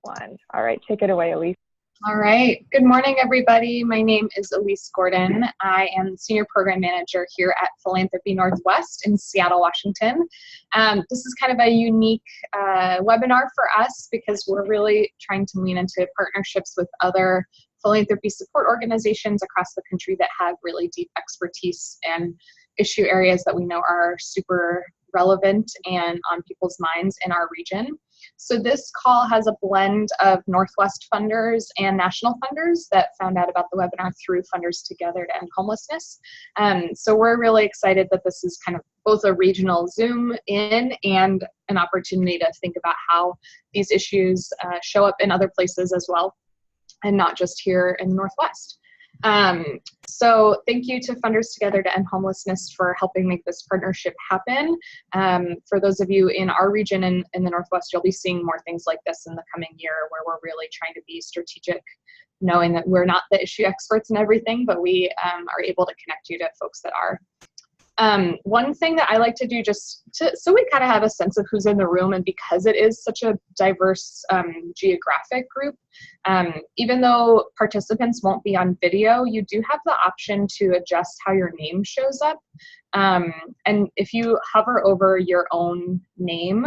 one. All right, take it away, Elise. All right. Good morning, everybody. My name is Elise Gordon. I am the Senior Program Manager here at Philanthropy Northwest in Seattle, Washington. This is kind of a unique webinar for us because we're really trying to lean into partnerships with other philanthropy support organizations across the country that have really deep expertise and issue areas that we know are super relevant and on people's minds in our region. So this call has a blend of Northwest funders and national funders that found out about the webinar through Funders Together to End Homelessness. So we're really excited that this is kind of both a regional zoom in and an opportunity to think about how these issues show up in other places as well, and not just here in the Northwest. So thank you to Funders Together to End Homelessness for helping make this partnership happen. For those of you in our region in the Northwest, you'll be seeing more things like this in the coming year where we're really trying to be strategic, knowing that we're not the issue experts in everything, but we are able to connect you to folks that are. One thing that I like to do so we kind of have a sense of who's in the room, and because it is such a diverse geographic group, even though participants won't be on video, you do have the option to adjust how your name shows up. And if you hover over your own name,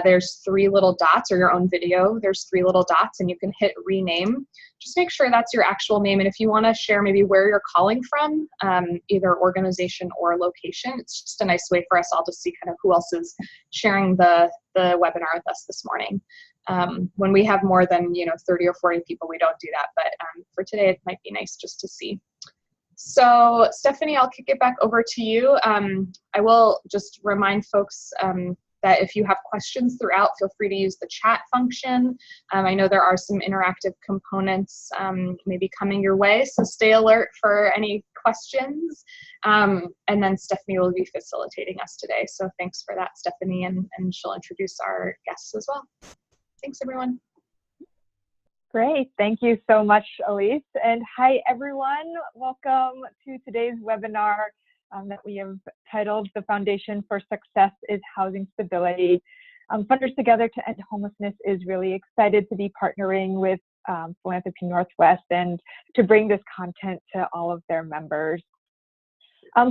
there's three little dots, or your own video, there's three little dots, and you can hit rename. Just make sure that's your actual name. And if you want to share maybe where you're calling from, either organization or location, it's just a nice way for us all to see kind of who else is sharing the webinar with us this morning. When we have more than 30 or 40 people, we don't do that, but for today it might be nice just to see. So Stephanie, I'll kick it back over to you. I will just remind folks that if you have questions throughout, feel free to use the chat function. I know there are some interactive components maybe coming your way, so stay alert for any questions. And then Stephanie will be facilitating us today. So thanks for that, Stephanie, and she'll introduce our guests as well. Thanks, everyone. Great, thank you so much, Elise. And hi, everyone. Welcome to today's webinar that we have titled "The Foundation for Success is Housing Stability." Funders Together to End Homelessness is really excited to be partnering with Philanthropy Northwest and to bring this content to all of their members.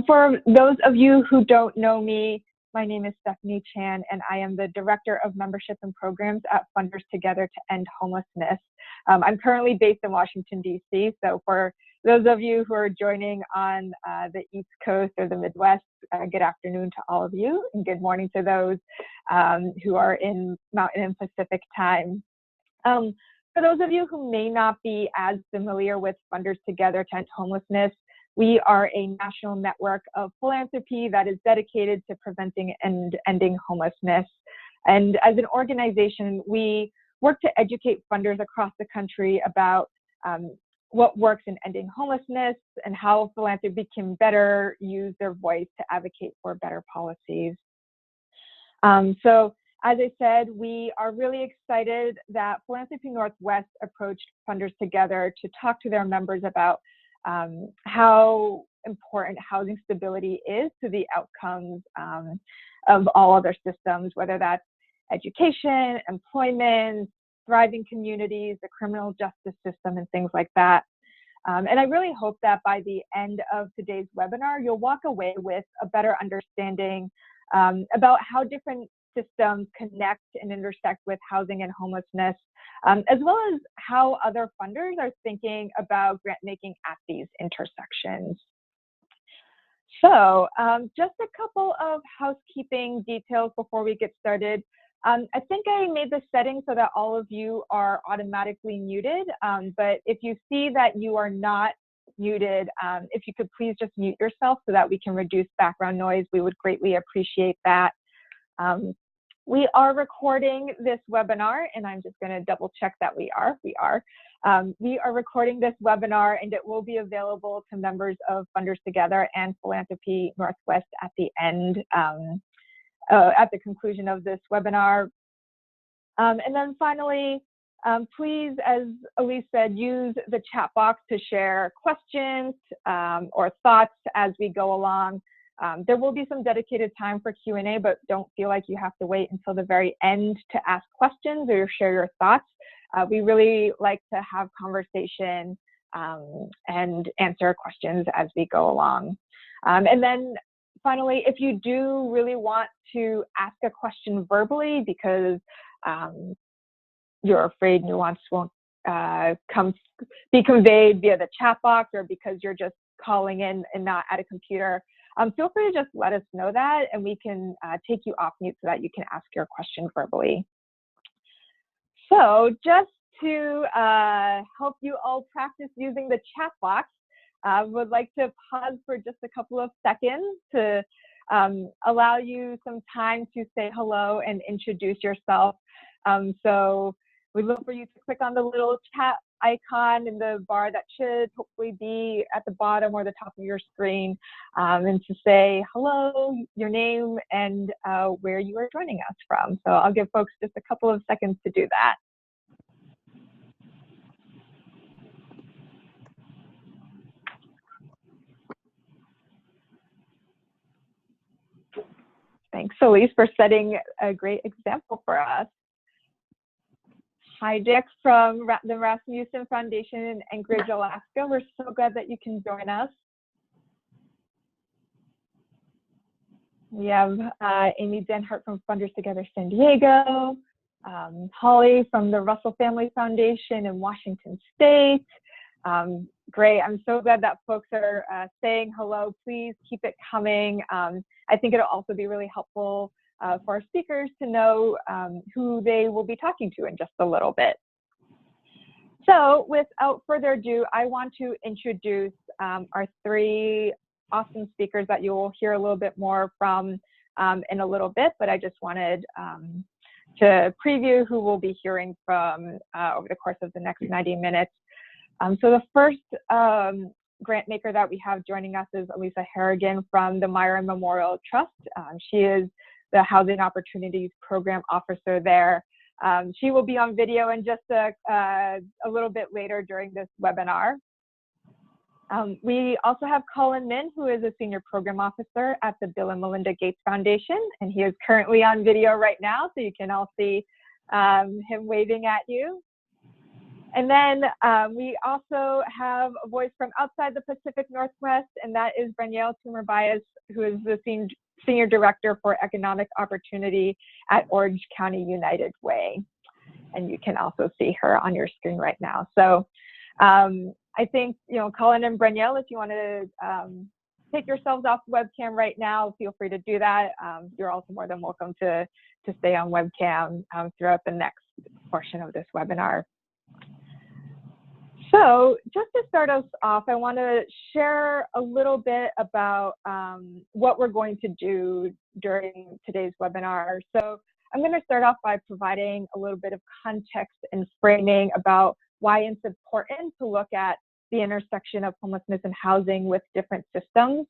For those of you who don't know me, my name is Stephanie Chan, and I am the Director of Membership and Programs at Funders Together to End Homelessness. I'm currently based in Washington, D.C., so for those of you who are joining on the East Coast or the Midwest, good afternoon to all of you, and good morning to those who are in Mountain and Pacific time. For those of you who may not be as familiar with Funders Together to End Homelessness, we are a national network of philanthropy that is dedicated to preventing and ending homelessness. And as an organization, we work to educate funders across the country about what works in ending homelessness and how philanthropy can better use their voice to advocate for better policies. So as I said, we are really excited that Philanthropy Northwest approached Funders Together to talk to their members about how important housing stability is to the outcomes of all other systems, whether that's education, employment, thriving communities, the criminal justice system, and things like that. And I really hope that by the end of today's webinar, you'll walk away with a better understanding about how different systems connect and intersect with housing and homelessness, as well as how other funders are thinking about grant making at these intersections. So just a couple of housekeeping details before we get started. I think I made the setting so that all of you are automatically muted, but if you see that you are not muted, if you could please just mute yourself so that we can reduce background noise, we would greatly appreciate that. We are recording this webinar, and I'm just going to double check that we are. We are recording this webinar, and it will be available to members of Funders Together and Philanthropy Northwest at the end, at the conclusion of this webinar. And then finally, please, as Elise said, use the chat box to share questions or thoughts as we go along. There will be some dedicated time for Q&A, but don't feel like you have to wait until the very end to ask questions or share your thoughts. We really like to have conversation and answer questions as we go along. And then finally, if you do really want to ask a question verbally because you're afraid nuance won't be conveyed via the chat box, or because you're just calling in and not at a computer, feel free to just let us know that, and we can take you off mute so that you can ask your question verbally. So just to help you all practice using the chat box, I would like to pause for just a couple of seconds to allow you some time to say hello and introduce yourself. So we'd love for you to click on the little chat icon in the bar that should hopefully be at the bottom or the top of your screen, and to say hello, your name, and where you are joining us from. So I'll give folks just a couple of seconds to do that. Thanks, Elise, for setting a great example for us. Hi, Dick from the Rasmussen Foundation in Anchorage, Alaska. We're so glad that you can join us. We have Amy Denhart from Funders Together San Diego, Holly from the Russell Family Foundation in Washington State. Great, I'm so glad that folks are saying hello. Please keep it coming. I think it'll also be really helpful for our speakers to know who they will be talking to in just a little bit. So without further ado, I want to introduce our three awesome speakers that you will hear a little bit more from in a little bit, but I just wanted to preview who we'll be hearing from over the course of the next 90 minutes. So the first grant maker that we have joining us is Elisa Harrigan from the Myron Memorial Trust. She is the Housing Opportunities Program Officer there. She will be on video in just a little bit later during this webinar. We also have Colin Min, who is a Senior Program Officer at the Bill and Melinda Gates Foundation, and he is currently on video right now, so you can all see him waving at you. And then we also have a voice from outside the Pacific Northwest, and that is Brenielle Toomer-Bias, who is the Senior Director for Economic Opportunity at Orange County United Way. And you can also see her on your screen right now. So I think, you know, Colin and Brenielle, if you want to take yourselves off webcam right now, feel free to do that. You're also more than welcome to stay on webcam throughout the next portion of this webinar. So just to start us off, I want to share a little bit about what we're going to do during today's webinar. So I'm going to start off by providing a little bit of context and framing about why it's important to look at the intersection of homelessness and housing with different systems.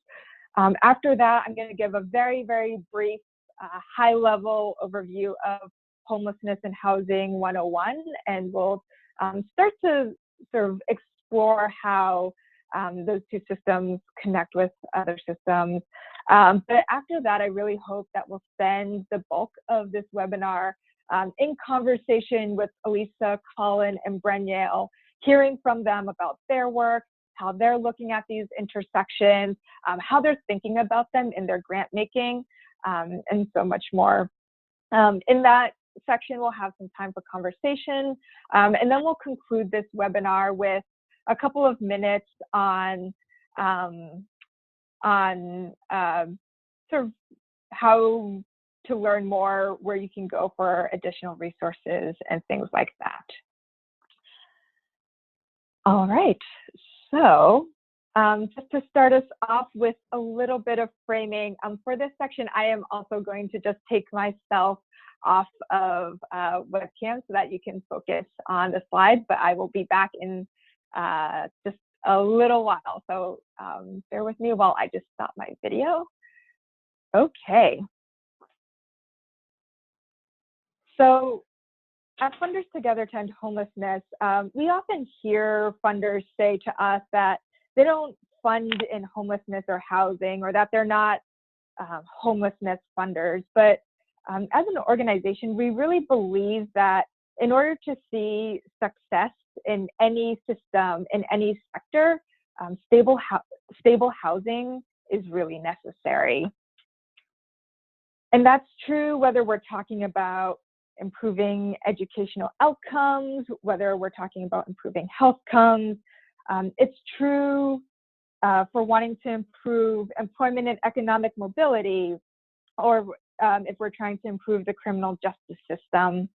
After that, I'm going to give a very, very brief, high-level overview of homelessness and housing 101, and we'll start to sort of explore how those two systems connect with other systems. But after that, I really hope that we'll spend the bulk of this webinar in conversation with Elisa, Colin, and Brenielle, hearing from them about their work, how they're looking at these intersections, how they're thinking about them in their grant making, and so much more. In that section, we'll have some time for conversation, and then we'll conclude this webinar with a couple of minutes on sort of how to learn more, where you can go for additional resources and things like that. All right, so just to start us off with a little bit of framing, for this section, I am also going to just take myself off of webcam so that you can focus on the slides, but I will be back in just a little while. So bear with me while I just stop my video. Okay. So at Funders Together to End Homelessness, we often hear funders say to us that they don't fund in homelessness or housing, or that they're not homelessness funders. But as an organization, we really believe that in order to see success in any system, in any sector, stable housing is really necessary. And that's true whether we're talking about improving educational outcomes, whether we're talking about improving health outcomes. It's true for wanting to improve employment and economic mobility, or if we're trying to improve the criminal justice system.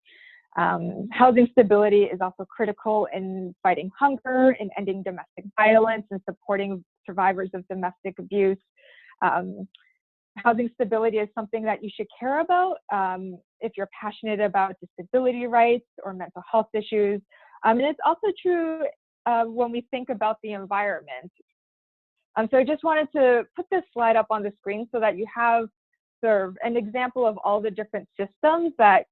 Housing stability is also critical in fighting hunger, in ending domestic violence, and supporting survivors of domestic abuse. Housing stability is something that you should care about if you're passionate about disability rights or mental health issues. And it's also true when we think about the environment. So I just wanted to put this slide up on the screen so that you have sort of an example of all the different systems that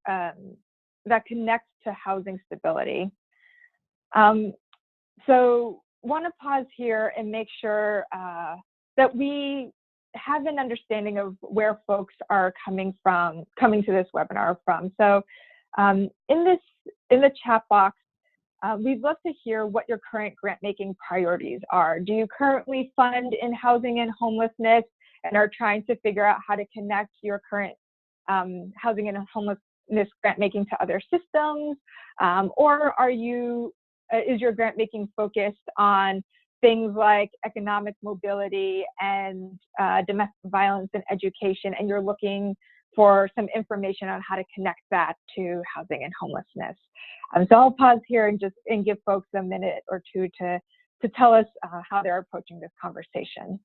connect to housing stability. So want to pause here and make sure that we have an understanding of where folks are coming to this webinar from. So in the chat box, we'd love to hear what your current grant-making priorities are. Do you currently fund in housing and homelessness and are trying to figure out how to connect your current housing and homelessness grant-making to other systems? Or is your grant-making focused on things like economic mobility and domestic violence and education, and you're looking for some information on how to connect that to housing and homelessness? So I'll pause here and give folks a minute or two to tell us how they're approaching this conversation.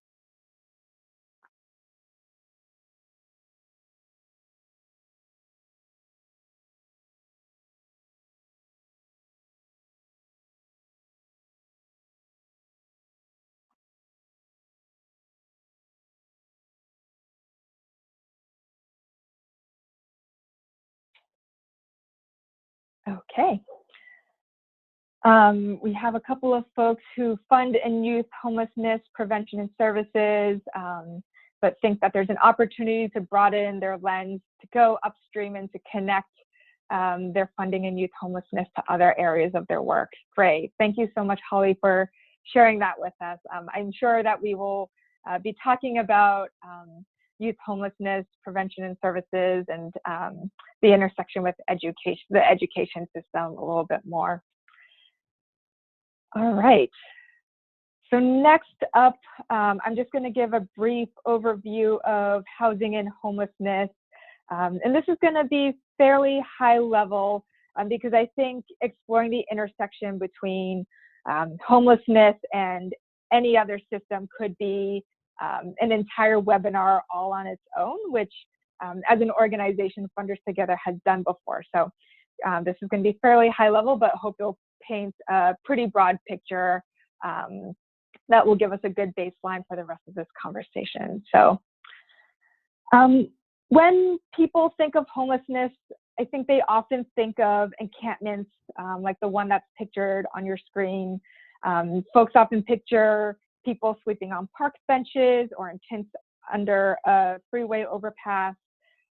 Okay. We have a couple of folks who fund in youth homelessness prevention and services, but think that there's an opportunity to broaden their lens, to go upstream and to connect their funding in youth homelessness to other areas of their work. Great. Thank you so much, Holly, for sharing that with us. I'm sure that we will be talking about youth homelessness prevention and services and the intersection with the education system a little bit more. All right. So next up, I'm just going to give a brief overview of housing and homelessness. And this is going to be fairly high level because I think exploring the intersection between homelessness and any other system could be an entire webinar all on its own, which as an organization, Funders Together has done before. So this is going to be fairly high level, but hope you'll paint a pretty broad picture that will give us a good baseline for the rest of this conversation. So when people think of homelessness, I think they often think of encampments like the one that's pictured on your screen. Folks often picture people sleeping on park benches or in tents under a freeway overpass.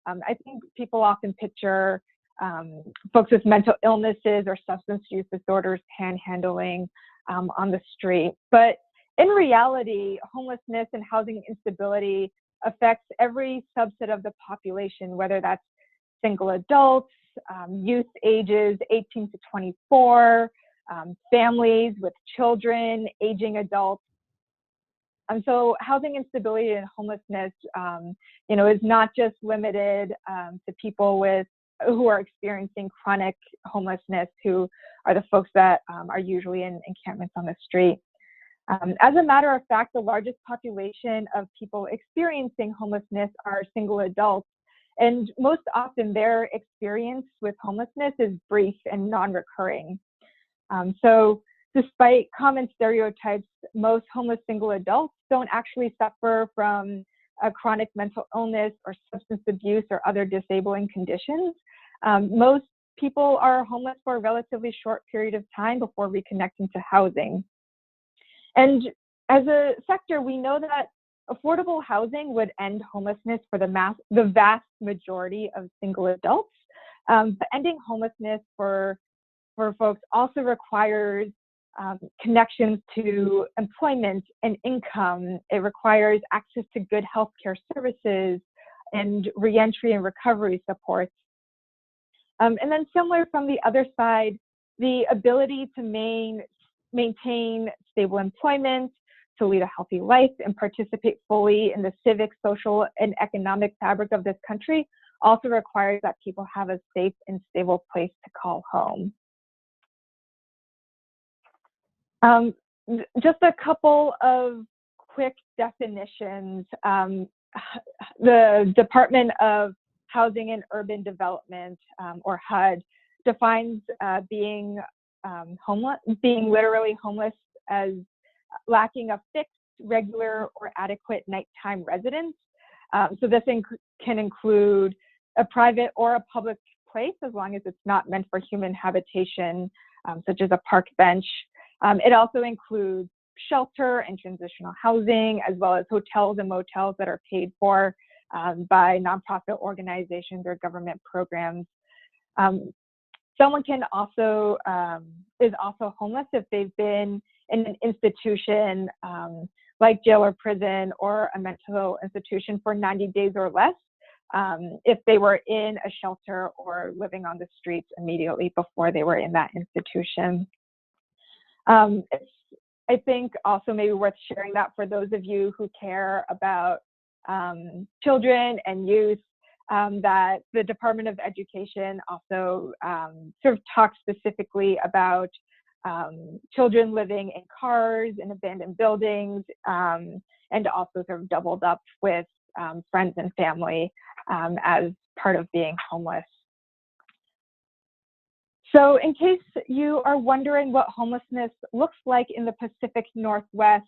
I think people often picture folks with mental illnesses or substance use disorders panhandling on the street. But in reality, homelessness and housing instability affects every subset of the population, whether that's single adults, youth ages 18 to 24, families with children, aging adults. And so housing instability and homelessness, is not just limited to people who are experiencing chronic homelessness, who are the folks that are usually in encampments on the street. As a matter of fact, the largest population of people experiencing homelessness are single adults. And most often their experience with homelessness is brief and non-recurring. So despite common stereotypes, most homeless single adults don't actually suffer from a chronic mental illness or substance abuse or other disabling conditions. Most people are homeless for a relatively short period of time before reconnecting to housing. And as a sector, we know that affordable housing would end homelessness for the vast majority of single adults. But ending homelessness for folks also requires connections to employment and income. It requires access to good healthcare services and reentry and recovery supports. And then similar from the other side, the ability to maintain stable employment, to lead a healthy life and participate fully in the civic, social, and economic fabric of this country also requires that people have a safe and stable place to call home. Just a couple of quick definitions. The Department of Housing and Urban Development, or HUD, defines being literally homeless as lacking a fixed, regular, or adequate nighttime residence. So this can include a private or a public place, as long as it's not meant for human habitation, such as a park bench. It also includes shelter and transitional housing, as well as hotels and motels that are paid for by nonprofit organizations or government programs. Someone can also is also homeless if they've been in an institution like jail or prison or a mental institution for 90 days or less, if they were in a shelter or living on the streets immediately before they were in that institution. It's, I think, also maybe worth sharing that for those of you who care about children and youth, that the Department of Education also sort of talks specifically about children living in cars in abandoned buildings, and also sort of doubled up with friends and family as part of being homeless. So in case you are wondering what homelessness looks like in the Pacific Northwest,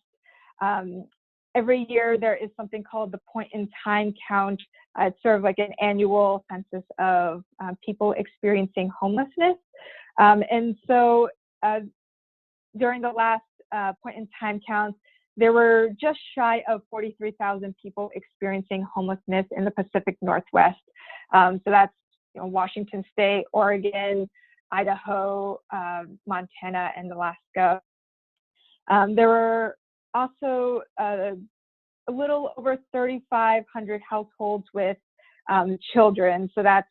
every year there is something called the point in time count. It's sort of like an annual census of people experiencing homelessness. And so during the last point in time count, there were just shy of 43,000 people experiencing homelessness in the Pacific Northwest. So that's Washington State, Oregon, Idaho, Montana, and Alaska. There were also a little over 3,500 households with children. So that's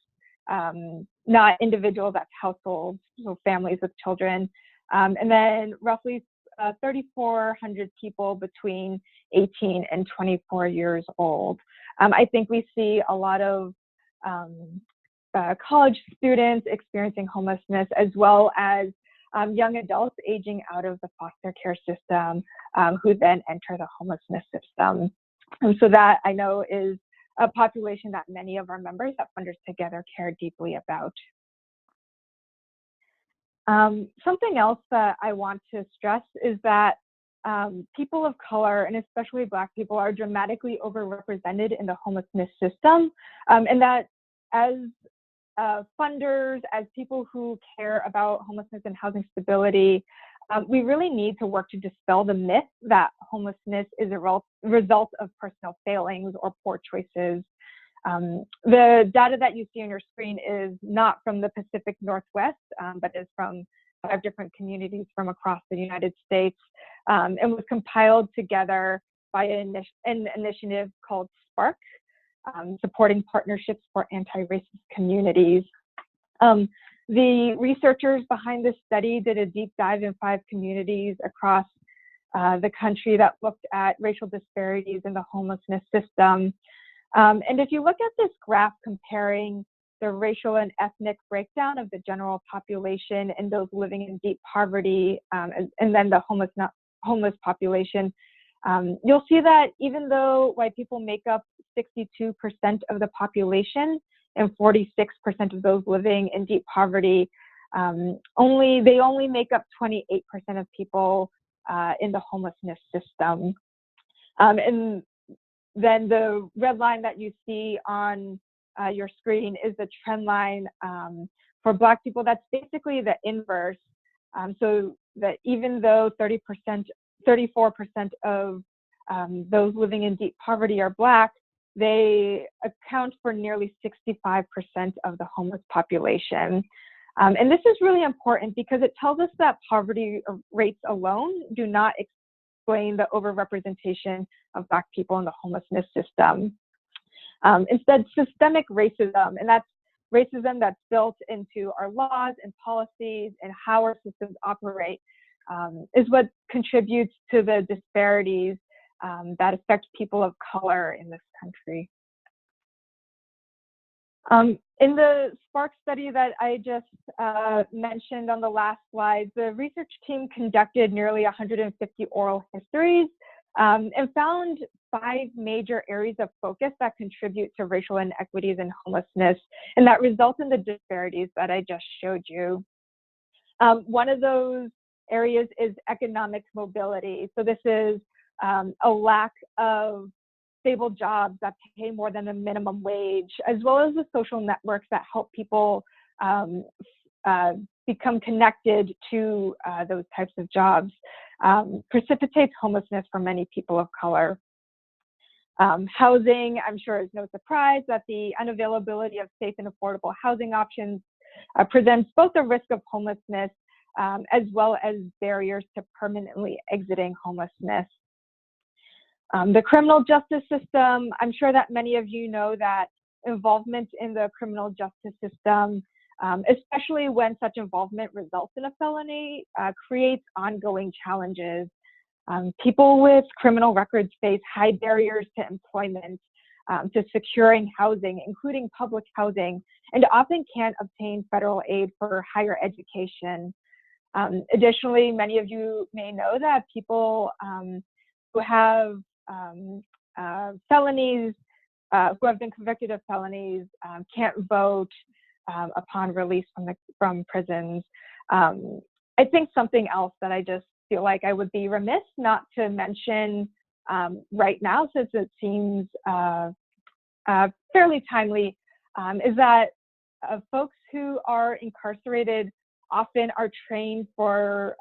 not individuals, that's households, so families with children. And then roughly 3,400 people between 18 and 24 years old. I think we see a lot of college students experiencing homelessness, as well as young adults aging out of the foster care system, who then enter the homelessness system. And so that, I know, is a population that many of our members at Funders Together care deeply about. Something else that I want to stress is that people of color, and especially Black people, are dramatically overrepresented in the homelessness system, and that as funders, as people who care about homelessness and housing stability, we really need to work to dispel the myth that homelessness is a result of personal failings or poor choices. The data that you see on your screen is not from the Pacific Northwest, but is from 5 different communities from across the United States, and was compiled together by an initiative called SPARK, Supporting Partnerships for Anti-Racist Communities. The researchers behind this study did a deep dive in 5 communities across the country that looked at racial disparities in the homelessness system. And if you look at this graph comparing the racial and ethnic breakdown of the general population and those living in deep poverty, and then the homeless population, you'll see that even though white people make up 62% of the population and 46% of those living in deep poverty, they only make up 28% of people in the homelessness system. And then the red line that you see on your screen is the trend line for Black people. That's basically the inverse. So that even though 34% of those living in deep poverty are Black, they account for nearly 65% of the homeless population. And this is really important because it tells us that poverty rates alone do not explain the overrepresentation of Black people in the homelessness system. Instead, systemic racism, and that's racism that's built into our laws and policies and how our systems operate, is what contributes to the disparities that affect people of color in this country. In the SPARK study that I just mentioned on the last slide, the research team conducted nearly 150 oral histories and found 5 major areas of focus that contribute to racial inequities and homelessness, and that result in the disparities that I just showed you. One of those areas is economic mobility. So this is a lack of stable jobs that pay more than the minimum wage, as well as the social networks that help people become connected to those types of jobs, precipitates homelessness for many people of color. Housing, I'm sure is no surprise that the unavailability of safe and affordable housing options presents both a risk of homelessness as well as barriers to permanently exiting homelessness. The criminal justice system, I'm sure that many of you know that involvement in the criminal justice system, especially when such involvement results in a felony, creates ongoing challenges. People with criminal records face high barriers to employment, to securing housing, including public housing, and often can't obtain federal aid for higher education. Additionally, many of you may know that people who have felonies, who have been convicted of felonies, can't vote upon release from prisons. I think something else that I just feel like I would be remiss not to mention right now, since it seems fairly timely, is that folks who are incarcerated often are trained for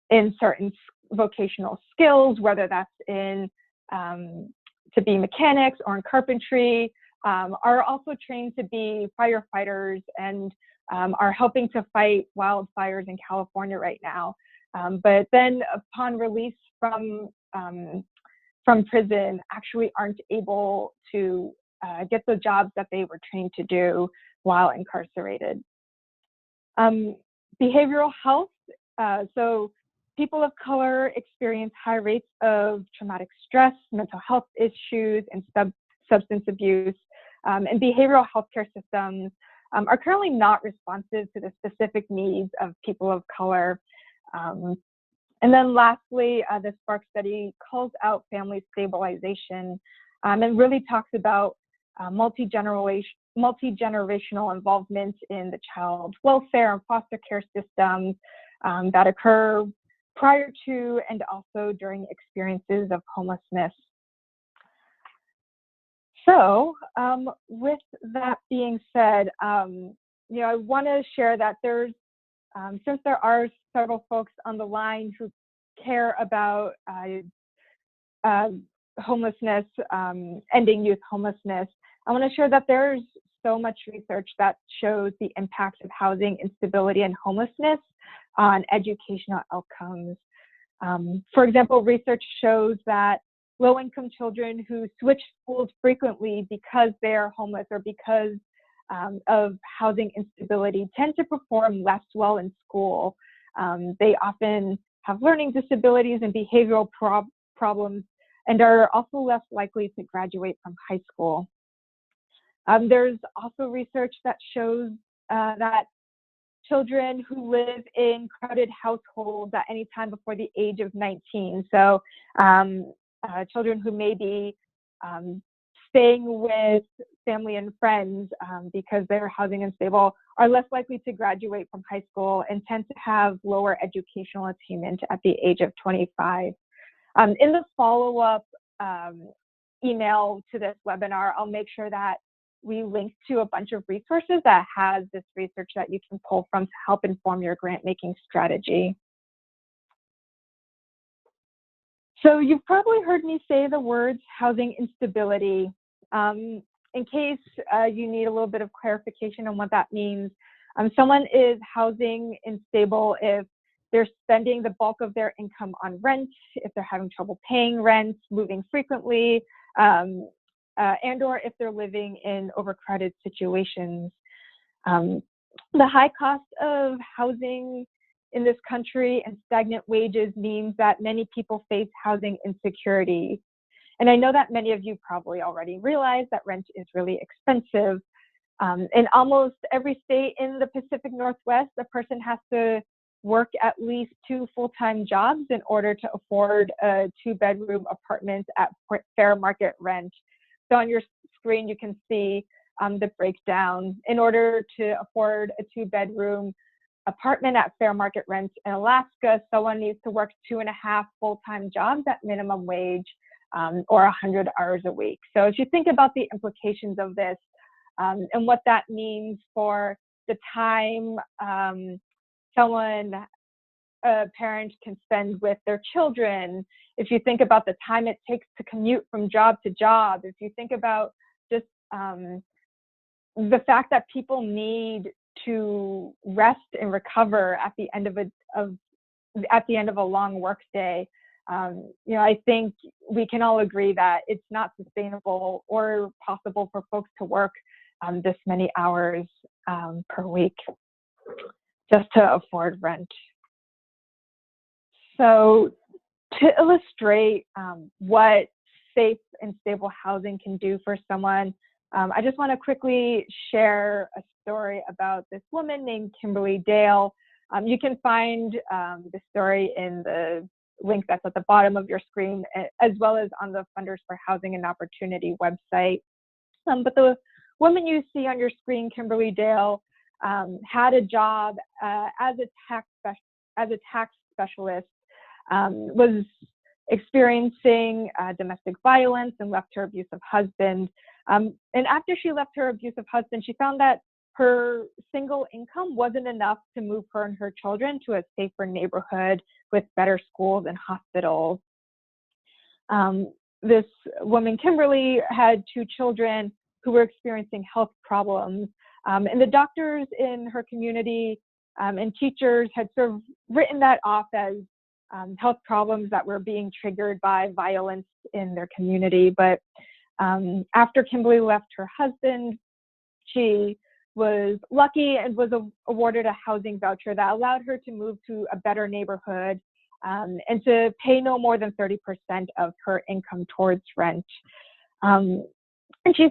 in certain vocational skills, whether that's in to be mechanics or in carpentry, are also trained to be firefighters and are helping to fight wildfires in California right now. But then upon release from prison, actually aren't able to get the jobs that they were trained to do while incarcerated. Behavioral health, so people of color experience high rates of traumatic stress, mental health issues, and substance abuse, and behavioral healthcare systems are currently not responsive to the specific needs of people of color. And then lastly, the SPARK study calls out family stabilization and really talks about multi-generational involvement in the child welfare and foster care systems that occur prior to and also during experiences of homelessness. So with that being said, you know, I want to share that there's, since there are several folks on the line who care about homelessness, ending youth homelessness, I want to share that there's so much research that shows the impacts of housing instability and homelessness on educational outcomes. For example, research shows that low-income children who switch schools frequently because they are homeless or because of housing instability tend to perform less well in school. They often have learning disabilities and behavioral problems and are also less likely to graduate from high school. There's also research that shows that children who live in crowded households at any time before the age of 19, so children who may be staying with family and friends because they're housing unstable, are less likely to graduate from high school and tend to have lower educational attainment at the age of 25. In the follow-up email to this webinar, I'll make sure that we link to a bunch of resources that has this research that you can pull from to help inform your grant making strategy. So you've probably heard me say the words housing instability. In case you need a little bit of clarification on what that means, someone is housing unstable if they're spending the bulk of their income on rent, if they're having trouble paying rent, moving frequently, and or if they're living in overcrowded situations. The high cost of housing in this country and stagnant wages means that many people face housing insecurity. And I know that many of you probably already realize that rent is really expensive. In almost every state in the Pacific Northwest, a person has to work at least 2 full-time jobs in order to afford a 2-bedroom apartment at fair market rent. So on your screen, you can see the breakdown. In order to afford a 2-bedroom apartment at fair market rent in Alaska, someone needs to work 2.5 full-time jobs at minimum wage, or 100 hours a week. So if you think about the implications of this and what that means for the time a parent can spend with their children, if you think about the time it takes to commute from job to job, if you think about just the fact that people need to rest and recover at the end of a long work day, I think we can all agree that it's not sustainable or possible for folks to work this many hours per week just to afford rent. So to illustrate what safe and stable housing can do for someone, I just want to quickly share a story about this woman named Kimberly Dale. You can find the story in the link that's at the bottom of your screen, as well as on the Funders for Housing and Opportunity website. But the woman you see on your screen, Kimberly Dale, had a job as a tax specialist, was experiencing domestic violence and left her abusive husband. And after she left her abusive husband, she found that her single income wasn't enough to move her and her children to a safer neighborhood with better schools and hospitals. This woman, Kimberly, had 2 children who were experiencing health problems. And the doctors in her community and teachers had sort of written that off as health problems that were being triggered by violence in their community. But after Kimberly left her husband, she was lucky and was awarded a housing voucher that allowed her to move to a better neighborhood and to pay no more than 30% of her income towards rent. And she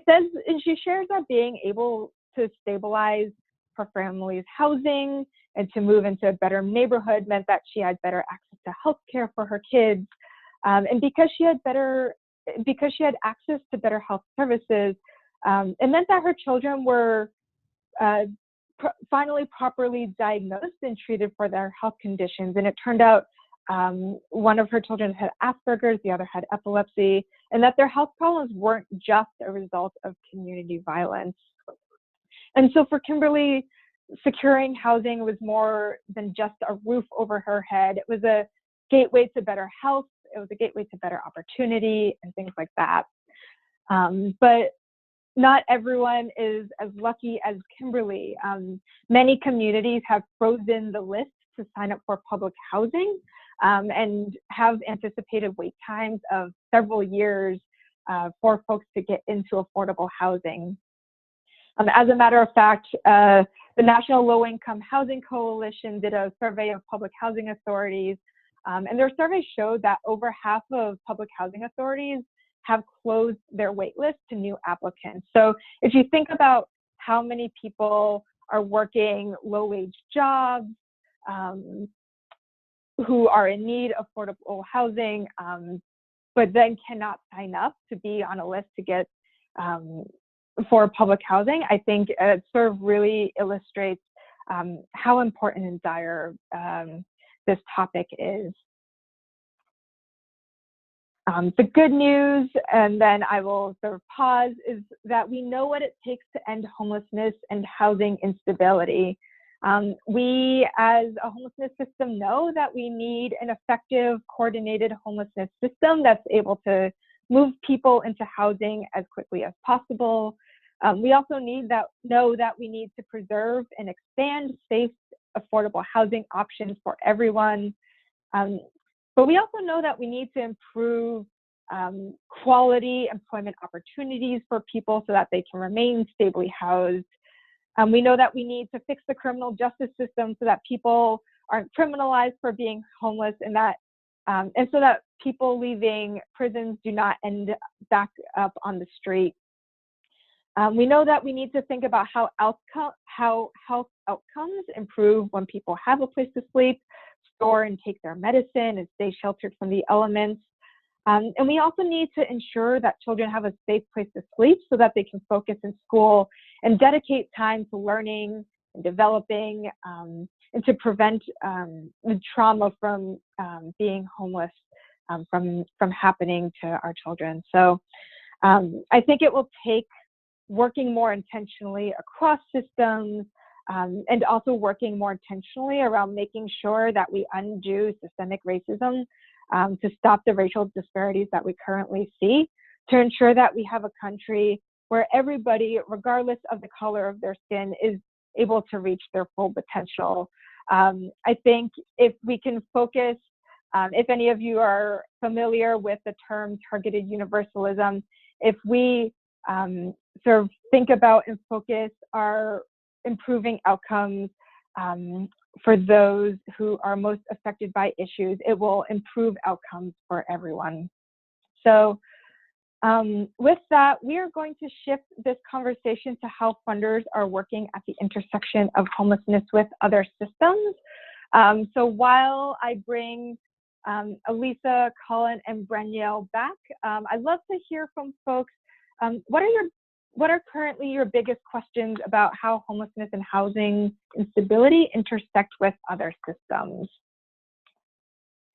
shares that being able to stabilize her family's housing and to move into a better neighborhood meant that she had better access to health care for her kids. And because she had access to better health services, it meant that her children were finally properly diagnosed and treated for their health conditions. And it turned out one of her children had Asperger's, the other had epilepsy, and that their health problems weren't just a result of community violence. And so for Kimberly, securing housing was more than just a roof over her head. It was a gateway to better health. It was a gateway to better opportunity and things like that. But not everyone is as lucky as Kimberly. Many communities have frozen the list to sign up for public housing and have anticipated wait times of several years for folks to get into affordable housing. As a matter of fact, the National Low-Income Housing Coalition did a survey of public housing authorities, and their survey showed that over half of public housing authorities have closed their wait list to new applicants. So if you think about how many people are working low-wage jobs, who are in need of affordable housing, but then cannot sign up to be on a list to get for public housing, I think it sort of really illustrates how important and dire this topic is. The good news, and then I will sort of pause, is that we know what it takes to end homelessness and housing instability. We, as a homelessness system, know that we need an effective, coordinated homelessness system that's able to move people into housing as quickly as possible. We also know that we need to preserve and expand safe, affordable housing options for everyone. But we also know that we need to improve quality employment opportunities for people so that they can remain stably housed. We know that we need to fix the criminal justice system so that people aren't criminalized for being homeless, and so that people leaving prisons do not end back up on the street. We know that we need to think about how health outcomes improve when people have a place to sleep, store and take their medicine, and stay sheltered from the elements. And we also need to ensure that children have a safe place to sleep so that they can focus in school and dedicate time to learning and developing, and to prevent the trauma from being homeless from happening to our children. So I think it will take working more intentionally across systems, and also working more intentionally around making sure that we undo systemic racism, to stop the racial disparities that we currently see, to ensure that we have a country where everybody, regardless of the color of their skin, is able to reach their full potential. I think if we can focus, if any of you are familiar with the term targeted universalism, if we sort of think about and focus our improving outcomes for those who are most affected by issues, it will improve outcomes for everyone. So with that, we are going to shift this conversation to how funders are working at the intersection of homelessness with other systems. So while I bring Elisa, Colin, and Brenielle back, I'd love to hear from folks. What are currently your biggest questions about how homelessness and housing instability intersect with other systems?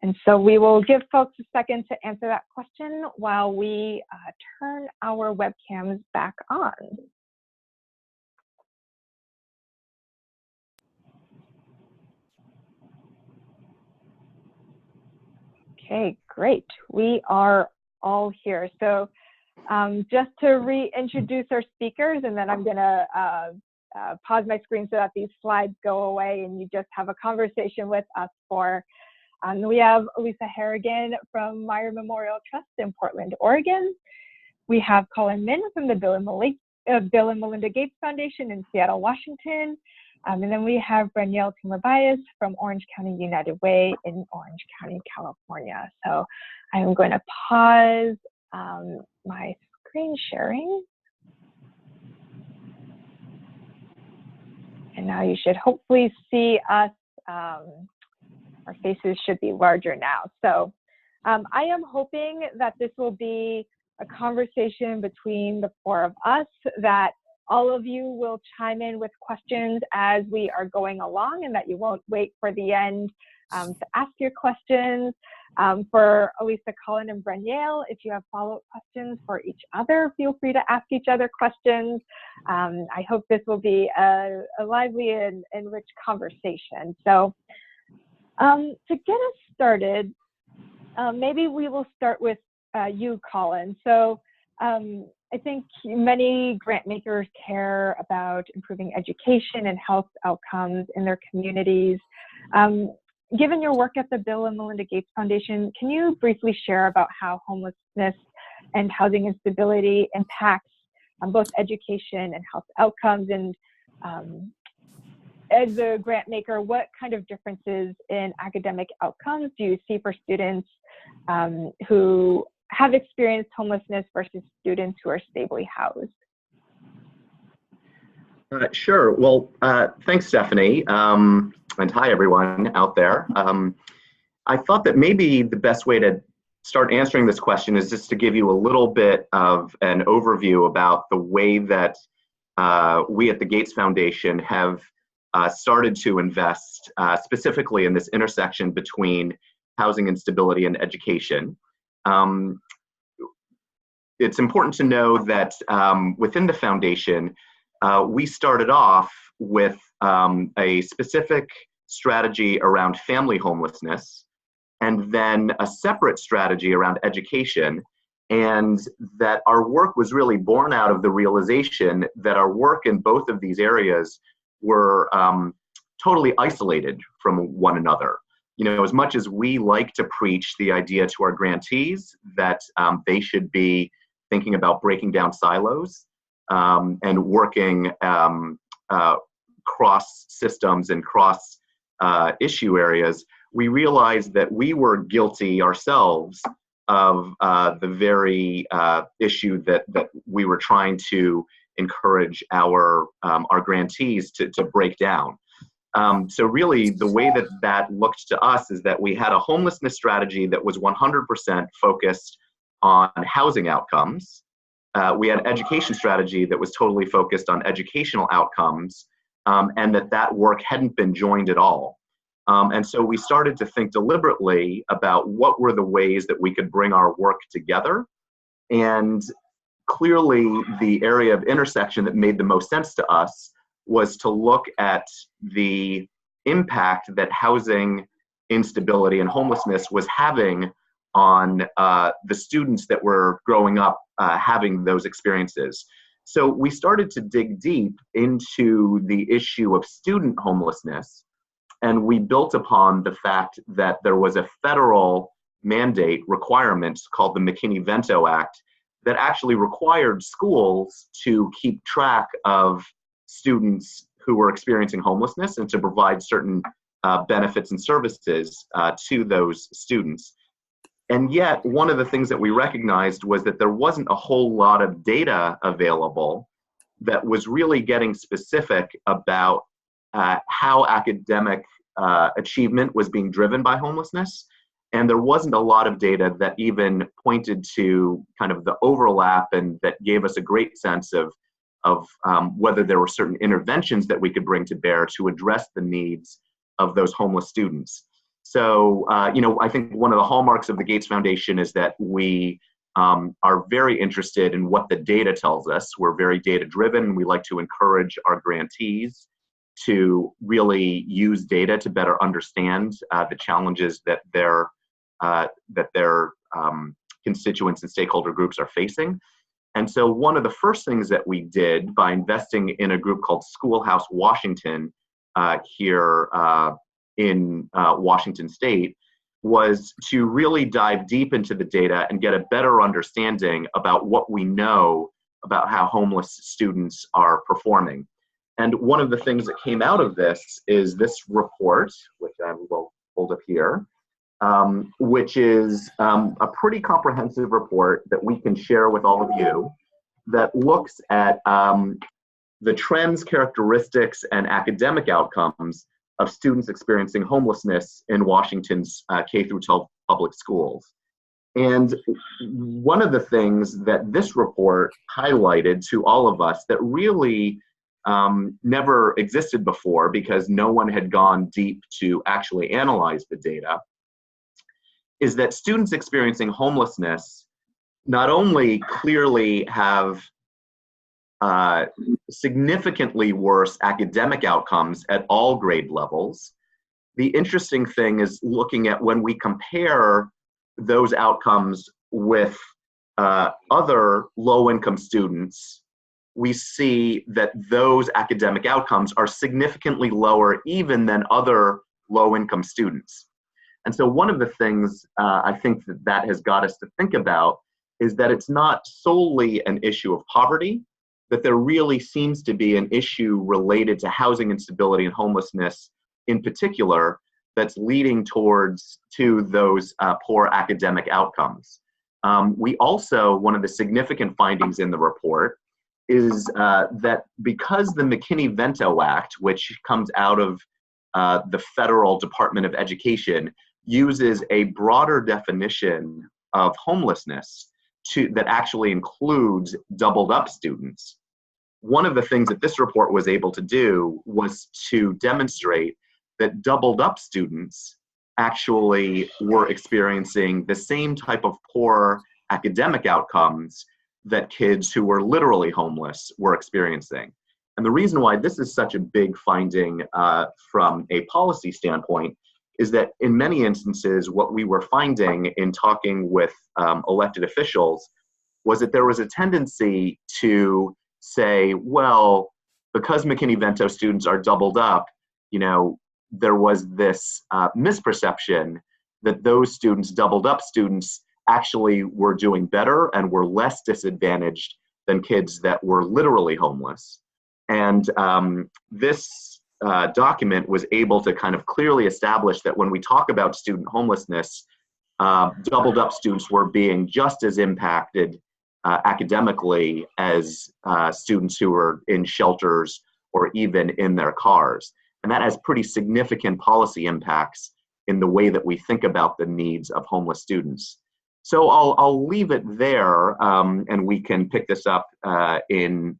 And so we will give folks a second to answer that question while we turn our webcams back on. Okay, great. We are all here. So just to reintroduce our speakers, and then I'm going to pause my screen so that these slides go away and you just have a conversation with us for. We have Elisa Harrigan from Meyer Memorial Trust in Portland, Oregon. We have Colin Min from the Bill and Melinda Gates Foundation in Seattle, Washington. And then we have Brenielle Timur-Bias from Orange County United Way in Orange County, California. So I'm going to pause my screen sharing. And now you should hopefully see us. Our faces should be larger now. So I am hoping that this will be a conversation between the four of us, that all of you will chime in with questions as we are going along, and that you won't wait for the end to ask your questions. For Elisa, Colin, and Brenielle, if you have follow-up questions for each other, feel free to ask each other questions. I hope this will be a lively and rich conversation. So to get us started, maybe we will start with you, Colin. So I think many grant makers care about improving education and health outcomes in their communities. Given your work at the Bill and Melinda Gates Foundation, can you briefly share about how homelessness and housing instability impacts both education and health outcomes? And as a grant maker, what kind of differences in academic outcomes do you see for students who have experienced homelessness versus students who are stably housed? Sure. Well, thanks, Stephanie. And hi, everyone out there. I thought that maybe the best way to start answering this question is just to give you a little bit of an overview about the way that we at the Gates Foundation have started to invest specifically in this intersection between housing instability and education. It's important to know that within the foundation, we started off with a specific strategy around family homelessness, and then a separate strategy around education. And that our work was really born out of the realization that our work in both of these areas were totally isolated from one another. You know, as much as we like to preach the idea to our grantees that they should be thinking about breaking down silos and working cross systems and cross issue areas, we realized that we were guilty ourselves of the very issue that we were trying to encourage our grantees to break down. So really, the way that looked to us is that we had a homelessness strategy that was 100% focused on housing outcomes. We had an education strategy that was totally focused on educational outcomes, and that work hadn't been joined at all. And so we started to think deliberately about what were the ways that we could bring our work together. And clearly, the area of intersection that made the most sense to us was to look at the impact that housing instability and homelessness was having on the students that were growing up having those experiences. So we started to dig deep into the issue of student homelessness, and we built upon the fact that there was a federal mandate requirement called the McKinney-Vento Act that actually required schools to keep track of students who were experiencing homelessness and to provide certain benefits and services to those students. And yet, one of the things that we recognized was that there wasn't a whole lot of data available that was really getting specific about how academic achievement was being driven by homelessness. And there wasn't a lot of data that even pointed to kind of the overlap and that gave us a great sense of whether there were certain interventions that we could bring to bear to address the needs of those homeless students. So, you know, I think one of the hallmarks of the Gates Foundation is that we are very interested in what the data tells us. We're very data driven. We like to encourage our grantees to really use data to better understand the challenges that their constituents and stakeholder groups are facing. And so one of the first things that we did by investing in a group called Schoolhouse Washington here in Washington State was to really dive deep into the data and get a better understanding about what we know about how homeless students are performing. And one of the things that came out of this is this report, which I will hold up here, which is a pretty comprehensive report that we can share with all of you that looks at the trends, characteristics, and academic outcomes of students experiencing homelessness in Washington's K-12 public schools. And one of the things that this report highlighted to all of us that really never existed before because no one had gone deep to actually analyze the data is that students experiencing homelessness not only clearly have significantly worse academic outcomes at all grade levels. The interesting thing is looking at when we compare those outcomes with other low-income students, we see that those academic outcomes are significantly lower even than other low-income students. And so one of the things I think that has got us to think about is that it's not solely an issue of poverty, that there really seems to be an issue related to housing instability and homelessness in particular that's leading to those poor academic outcomes. We also, one of the significant findings in the report is that because the McKinney-Vento Act, which comes out of the Federal Department of Education, uses a broader definition of homelessness that actually includes doubled up students. One of the things that this report was able to do was to demonstrate that doubled up students actually were experiencing the same type of poor academic outcomes that kids who were literally homeless were experiencing. And the reason why this is such a big finding from a policy standpoint is that in many instances, what we were finding in talking with elected officials was that there was a tendency to say, well, because McKinney-Vento students are doubled up, there was this misperception that those students, doubled up students, actually were doing better and were less disadvantaged than kids that were literally homeless. And this document was able to kind of clearly establish that when we talk about student homelessness, doubled up students were being just as impacted academically as students who were in shelters or even in their cars. And that has pretty significant policy impacts in the way that we think about the needs of homeless students. So I'll leave it there, and we can pick this up in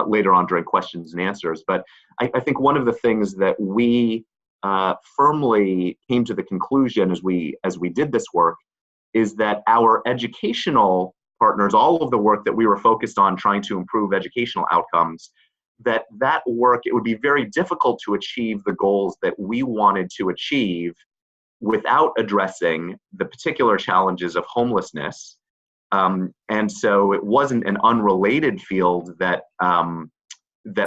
later on during questions and answers. But I think one of the things that we firmly came to the conclusion as we did this work is that our educational partners, all of the work that we were focused on trying to improve educational outcomes, that work, it would be very difficult to achieve the goals that we wanted to achieve without addressing the particular challenges of homelessness. And so it wasn't an unrelated field that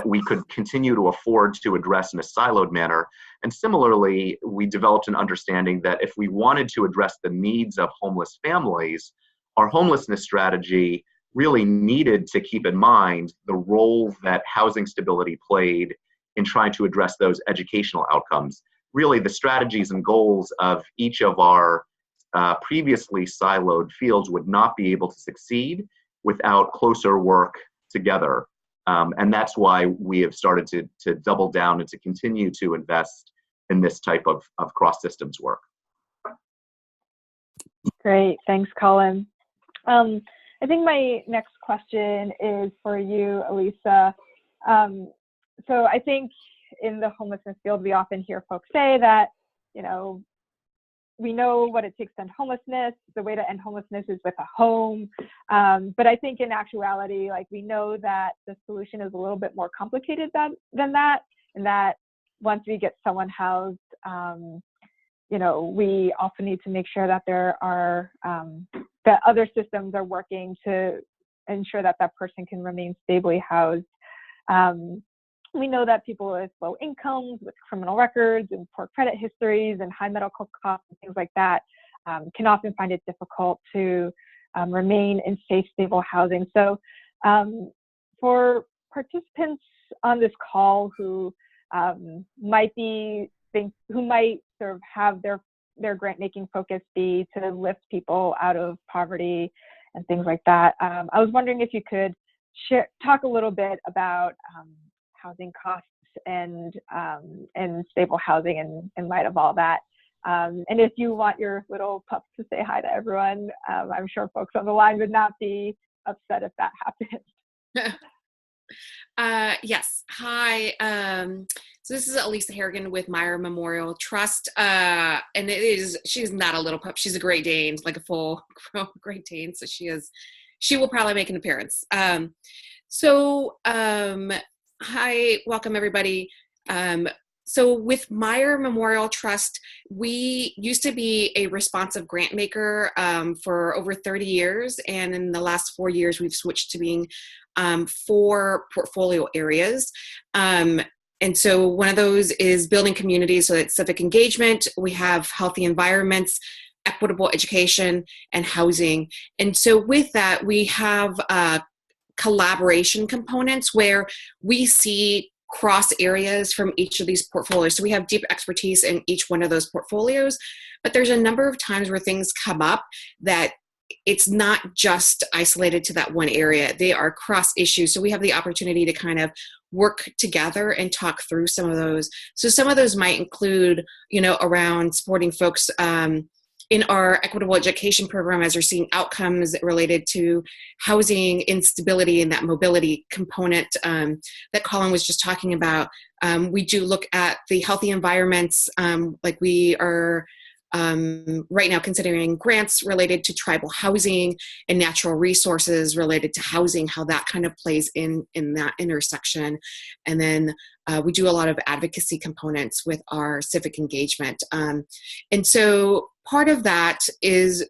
we could continue to afford to address in a siloed manner. And similarly, we developed an understanding that if we wanted to address the needs of homeless families, our homelessness strategy really needed to keep in mind the role that housing stability played in trying to address those educational outcomes. Really, the strategies and goals of each of our previously siloed fields would not be able to succeed without closer work together. And that's why we have started to double down and to continue to invest in this type of cross-systems work. Great, thanks, Colin. I think my next question is for you, Elisa. So I think in the homelessness field, we often hear folks say that, we know what it takes to end homelessness. The way to end homelessness is with a home. But I think in actuality, we know that the solution is a little bit more complicated than that, and that once we get someone housed, we also need to make sure that there are that other systems are working to ensure that that person can remain stably housed. We know that people with low incomes, with criminal records and poor credit histories and high medical costs and things like that can often find it difficult to remain in safe, stable housing. So for participants on this call who might sort of have their grant making focus be to lift people out of poverty and things like that, I was wondering if you could talk a little bit about housing costs and stable housing in light of all that. And if you want your little pups to say hi to everyone, I'm sure folks on the line would not be upset if that happened. Yes. Hi. So this is Elisa Harrigan with Meyer Memorial Trust. And she's not a little pup. She's a Great Dane, like a full Great Dane. So she will probably make an appearance. Hi, welcome everybody. So with Meyer Memorial Trust, we used to be a responsive grant maker for over 30 years. And in the last 4 years, we've switched to being 4 portfolio areas. And so one of those is building communities, so that's civic engagement. We have healthy environments, equitable education, and housing. And so with that, we have collaboration components where we see cross areas from each of these portfolios. So we have deep expertise in each one of those portfolios, but there's a number of times where things come up that it's not just isolated to that one area. They are cross issues. So we have the opportunity to kind of work together and talk through some of those. So some of those might include, around supporting folks in our equitable education program as we're seeing outcomes related to housing instability and that mobility component that Colin was just talking about. We do look at the healthy environments, like we are right now considering grants related to tribal housing and natural resources related to housing, how that kind of plays in that intersection. And then we do a lot of advocacy components with our civic engagement. And so part of that is,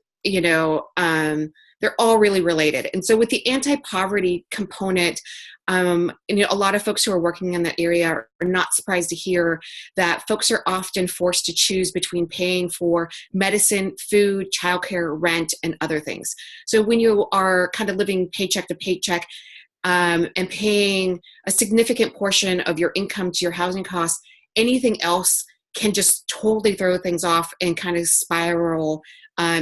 they're all really related. And so with the anti-poverty component, a lot of folks who are working in that area are not surprised to hear that folks are often forced to choose between paying for medicine, food, childcare, rent, and other things. So when you are kind of living paycheck to paycheck and paying a significant portion of your income to your housing costs, anything else can just totally throw things off and kind of spiral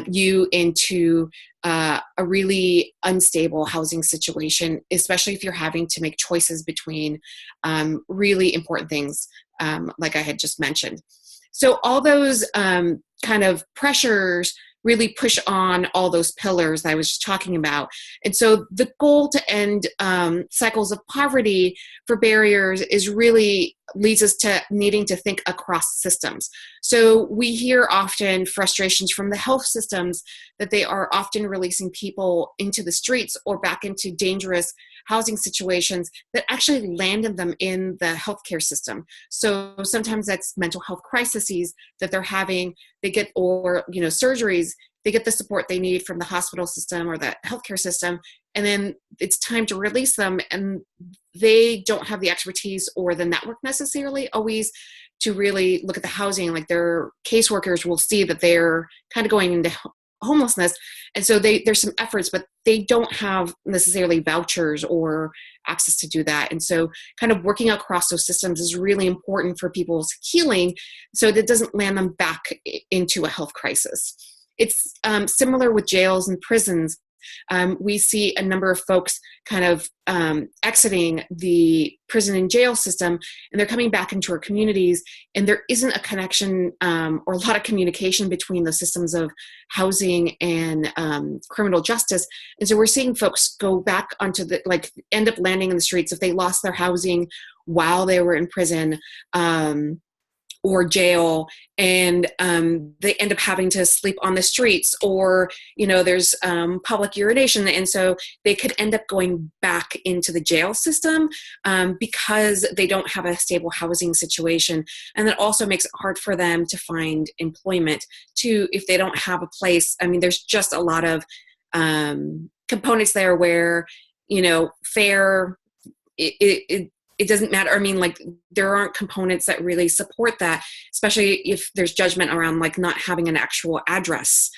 you into a really unstable housing situation, especially if you're having to make choices between really important things, like I had just mentioned. So all those kind of pressures really push on all those pillars that I was just talking about. And so the goal to end cycles of poverty for barriers is really leads us to needing to think across systems. So we hear often frustrations from the health systems that they are often releasing people into the streets or back into dangerous housing situations that actually landed them in the healthcare system. So sometimes that's mental health crises that they're having, they get, or surgeries, they get the support they need from the hospital system or the healthcare system, and then it's time to release them, and they don't have the expertise or the network necessarily always to really look at the housing. Like their caseworkers will see that they're kind of going into homelessness, and so there's some efforts, but they don't have necessarily vouchers or access to do that. And so kind of working across those systems is really important for people's healing so that it doesn't land them back into a health crisis. It's similar with jails and prisons. We see a number of folks kind of exiting the prison and jail system, and they're coming back into our communities, and there isn't a connection or a lot of communication between the systems of housing and criminal justice. And so we're seeing folks go back onto end up landing in the streets if they lost their housing while they were in prison or jail, and they end up having to sleep on the streets, or there's public urination, and so they could end up going back into the jail system because they don't have a stable housing situation. And that also makes it hard for them to find employment too if they don't have a place. I mean, there's just a lot of components there where fair, it doesn't matter. I mean, there aren't components that really support that, especially if there's judgment around not having an actual address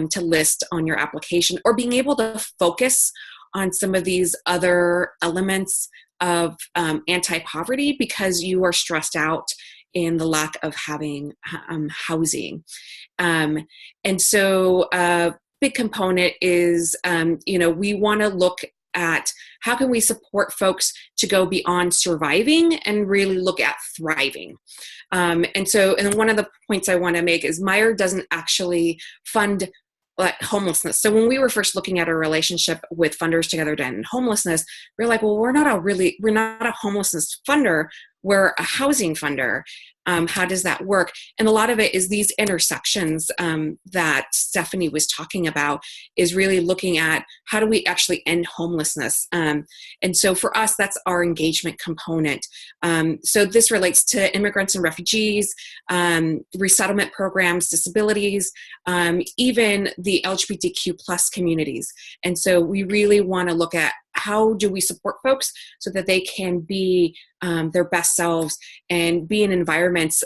to list on your application, or being able to focus on some of these other elements of anti-poverty because you are stressed out in the lack of having housing. And so a big component is, we want to look at how can we support folks to go beyond surviving and really look at thriving. And one of the points I want to make is Meyer doesn't actually fund homelessness. So when we were first looking at our relationship with funders together to end homelessness, we were like, well, we're not a homelessness funder, we're a housing funder. How does that work? And a lot of it is these intersections that Stephanie was talking about, is really looking at how do we actually end homelessness. And so for us, that's our engagement component. So this relates to immigrants and refugees, resettlement programs, disabilities, even the LGBTQ plus communities. And so we really want to look at how do we support folks so that they can be their best selves and be in environments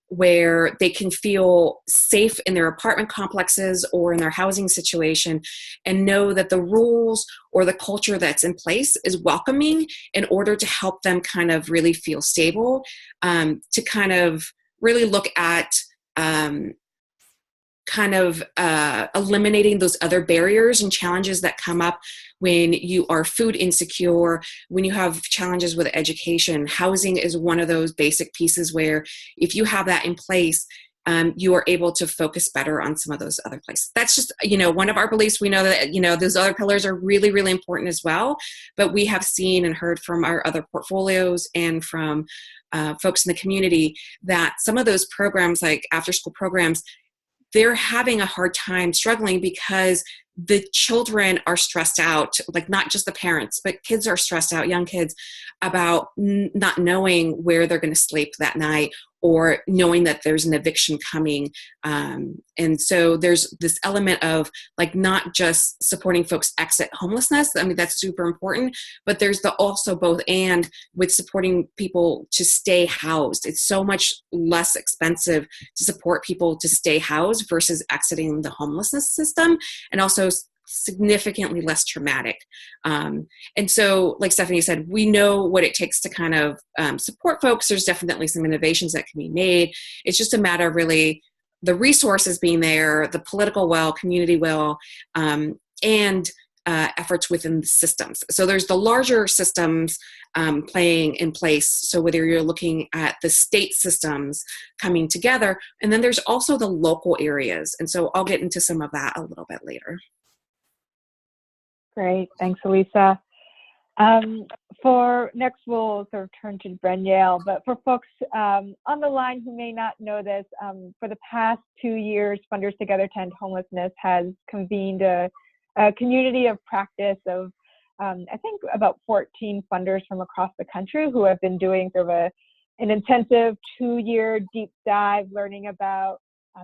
where they can feel safe in their apartment complexes or in their housing situation, and know that the rules or the culture that's in place is welcoming in order to help them kind of really feel stable, to kind of really look at eliminating those other barriers and challenges that come up when you are food insecure, when you have challenges with education. Housing is one of those basic pieces where if you have that in place, you are able to focus better on some of those other places. That's just, one of our beliefs. We know that, those other pillars are really, really important as well, but we have seen and heard from our other portfolios and from folks in the community that some of those programs, like after school programs, they're having a hard time struggling because the children are stressed out, like not just the parents, but kids are stressed out, young kids, about not knowing where they're going to sleep that night, or knowing that there's an eviction coming. And so there's this element of like not just supporting folks exit homelessness. I mean, that's super important, but there's the also both and with supporting people to stay housed. It's so much less expensive to support people to stay housed versus exiting the homelessness system, and also significantly less traumatic. And so, like Stephanie said, we know what it takes to kind of support folks. There's definitely some innovations that can be made. It's just a matter of really the resources being there, the political will, community will, and efforts within the systems. So there's the larger systems playing in place. So whether you're looking at the state systems coming together, and then there's also the local areas. And so I'll get into some of that a little bit later. Great, thanks, Elisa. For next, we'll sort of turn to Brenyel, but for folks on the line who may not know this, for the past 2 years, Funders Together to End Homelessness has convened a community of practice of, I think, about 14 funders from across the country who have been doing sort of an intensive 2-year deep dive learning about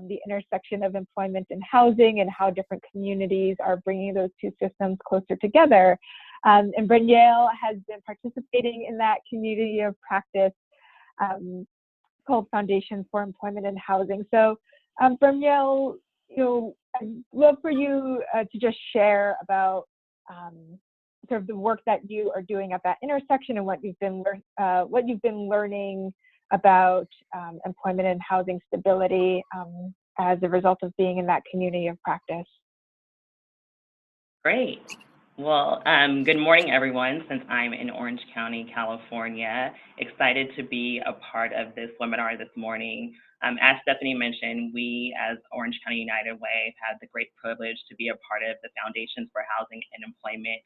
the intersection of employment and housing and how different communities are bringing those two systems closer together. And Brenyel has been participating in that community of practice called Foundation for Employment and Housing. So Brenyel, I'd love for you to just share about sort of the work that you are doing at that intersection and what you've been learning about employment and housing stability as a result of being in that community of practice. Great. Well, good morning, everyone. Since I'm in Orange County, California, excited to be a part of this webinar this morning. As Stephanie mentioned, we as Orange County United Way have had the great privilege to be a part of the Foundations for Housing and Employment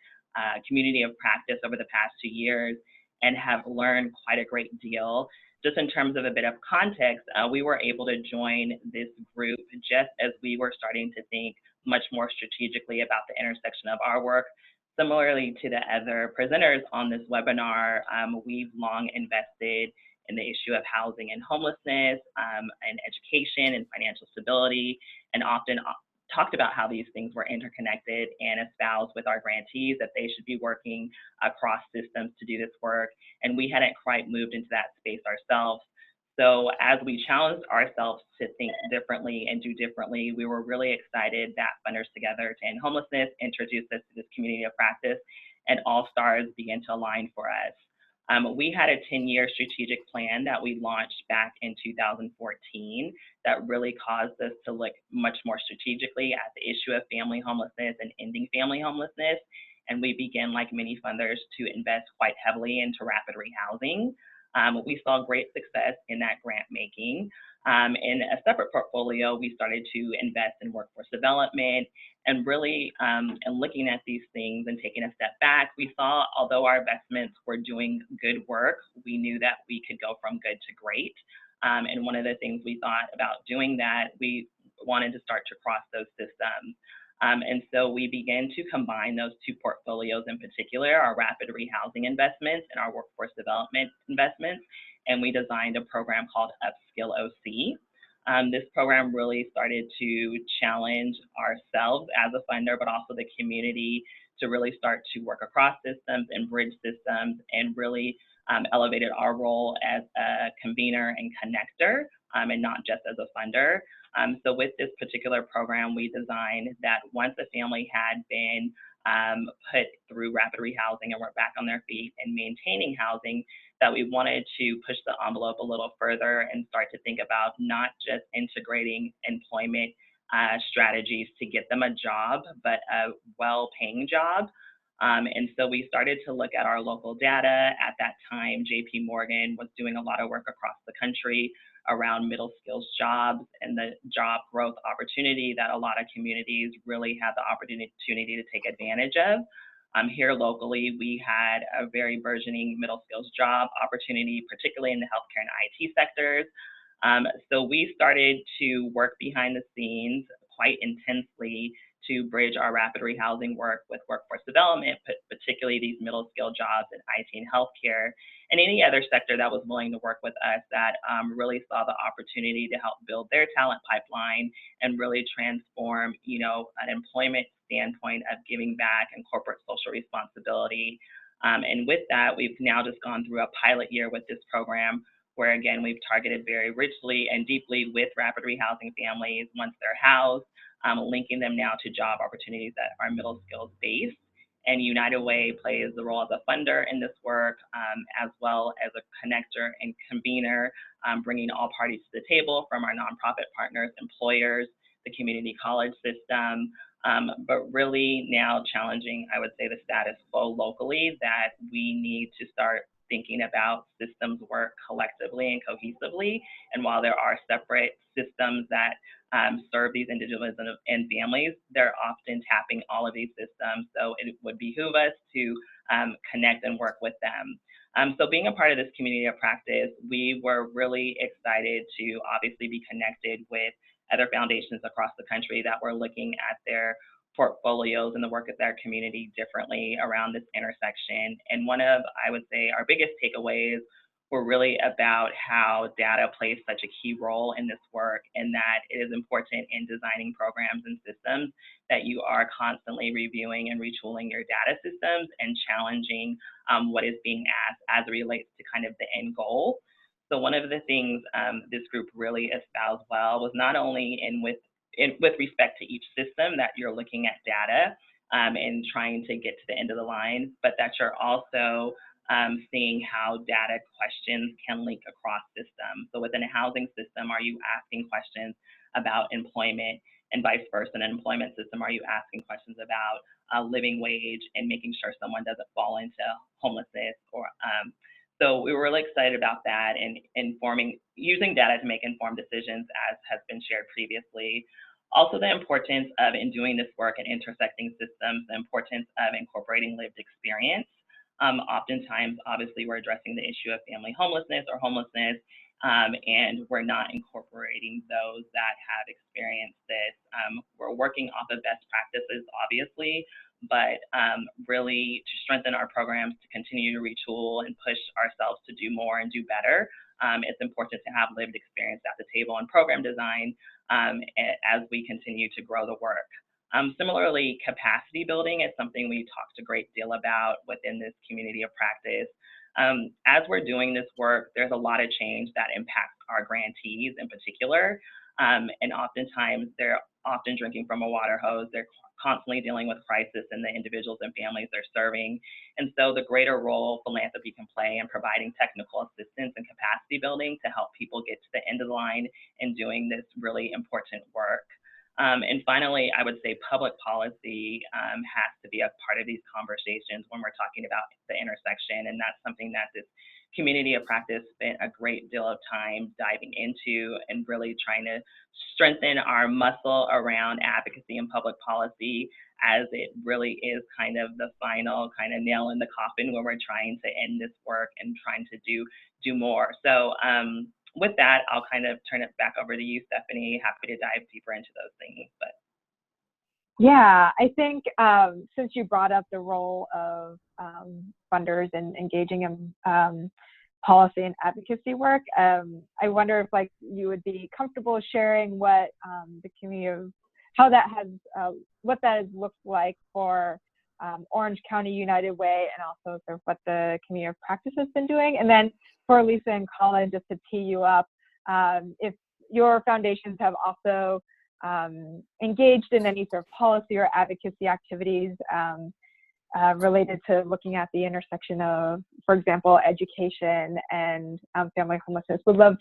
community of practice over the past 2 years, and have learned quite a great deal. Just in terms of a bit of context, we were able to join this group just as we were starting to think much more strategically about the intersection of our work. Similarly to the other presenters on this webinar, we've long invested in the issue of housing and homelessness, and education and financial stability, and often talked about how these things were interconnected, and espoused with our grantees that they should be working across systems to do this work. And we hadn't quite moved into that space ourselves. So as we challenged ourselves to think differently and do differently, we were really excited that Funders Together to End Homelessness introduced us to this community of practice, and all stars began to align for us. We had a 10-year strategic plan that we launched back in 2014 that really caused us to look much more strategically at the issue of family homelessness and ending family homelessness. And we began, like many funders, to invest quite heavily into rapid rehousing. We saw great success in that grant making. In a separate portfolio, we started to invest in workforce development, and really, and looking at these things and taking a step back, we saw, although our investments were doing good work, we knew that we could go from good to great. And one of the things we thought about doing that, we wanted to start to cross those systems. And so we began to combine those two portfolios in particular, our rapid rehousing investments and our workforce development investments. And we designed a program called Upskill OC. This program really started to challenge ourselves as a funder, but also the community, to really start to work across systems and bridge systems, and really elevated our role as a convener and connector, and not just as a funder. So with this particular program, we designed that once a family had been put through rapid rehousing and were back on their feet and maintaining housing, that we wanted to push the envelope a little further and start to think about not just integrating employment strategies to get them a job, but a well-paying job. And so we started to look at our local data. At that time, JP Morgan was doing a lot of work across the country around middle skills jobs and the job growth opportunity that a lot of communities really have the opportunity to take advantage of. Here locally, we had a very burgeoning middle skills job opportunity, particularly in the healthcare and IT sectors. So we started to work behind the scenes quite intensely to bridge our rapid rehousing work with workforce development, particularly these middle skill jobs in IT and healthcare, and any other sector that was willing to work with us that really saw the opportunity to help build their talent pipeline and really transform, an employment standpoint of giving back and corporate social responsibility. And with that, we've now just gone through a pilot year with this program where, again, we've targeted very richly and deeply with rapid rehousing families once they're housed, linking them now to job opportunities that are middle skills based. And United Way plays the role as a funder in this work, as well as a connector and convener, bringing all parties to the table from our nonprofit partners, employers, the community college system, but really now challenging, I would say, the status quo locally, that we need to start thinking about systems work collectively and cohesively. And while there are separate systems that serve these individuals and families, they're often tapping all of these systems. So it would behoove us to connect and work with them. So being a part of this community of practice, we were really excited to obviously be connected with other foundations across the country that were looking at their portfolios and the work of their community differently around this intersection. And one of, I would say, our biggest takeaways were really about how data plays such a key role in this work, and that it is important in designing programs and systems that you are constantly reviewing and retooling your data systems and challenging what is being asked as it relates to kind of the end goal. So one of the things this group really espoused well was not only with respect to each system that you're looking at data and trying to get to the end of the line, but that you're also seeing how data questions can link across systems. So within a housing system, are you asking questions about employment, and vice versa? In an employment system, are you asking questions about living wage and making sure someone doesn't fall into homelessness? So we were really excited about that and using data to make informed decisions, as has been shared previously. Also, the importance of, in doing this work and intersecting systems, the importance of incorporating lived experience. Oftentimes, obviously, we're addressing the issue of family homelessness or homelessness, and we're not incorporating those that have experienced this. We're working off of best practices, obviously, but really to strengthen our programs, to continue to retool and push ourselves to do more and do better. It's important to have lived experience at the table in program design as we continue to grow the work. Similarly, capacity building is something we talked a great deal about within this community of practice. As we're doing this work, there's a lot of change that impacts our grantees in particular, and oftentimes they're often drinking from a water hose. They're constantly dealing with crisis in the individuals and families they're serving. And so the greater role philanthropy can play in providing technical assistance and capacity building to help people get to the end of the line in doing this really important work. And finally, I would say public policy has to be a part of these conversations when we're talking about the intersection. And that's something that this community of practice spent a great deal of time diving into and really trying to strengthen our muscle around advocacy and public policy, as it really is kind of the final kind of nail in the coffin when we're trying to end this work and trying to do more. So with that, I'll kind of turn it back over to you, Stephanie. Happy to dive deeper into those things. But yeah, I think since you brought up the role of funders and engaging in policy and advocacy work, I wonder if you would be comfortable sharing what the community of, how that has, what that has looked like for Orange County United Way, and also sort of what the community of practice has been doing. And then for Lisa and Colin, just to tee you up, if your foundations have also engaged in any sort of policy or advocacy activities related to looking at the intersection of, for example, education and family homelessness. Would love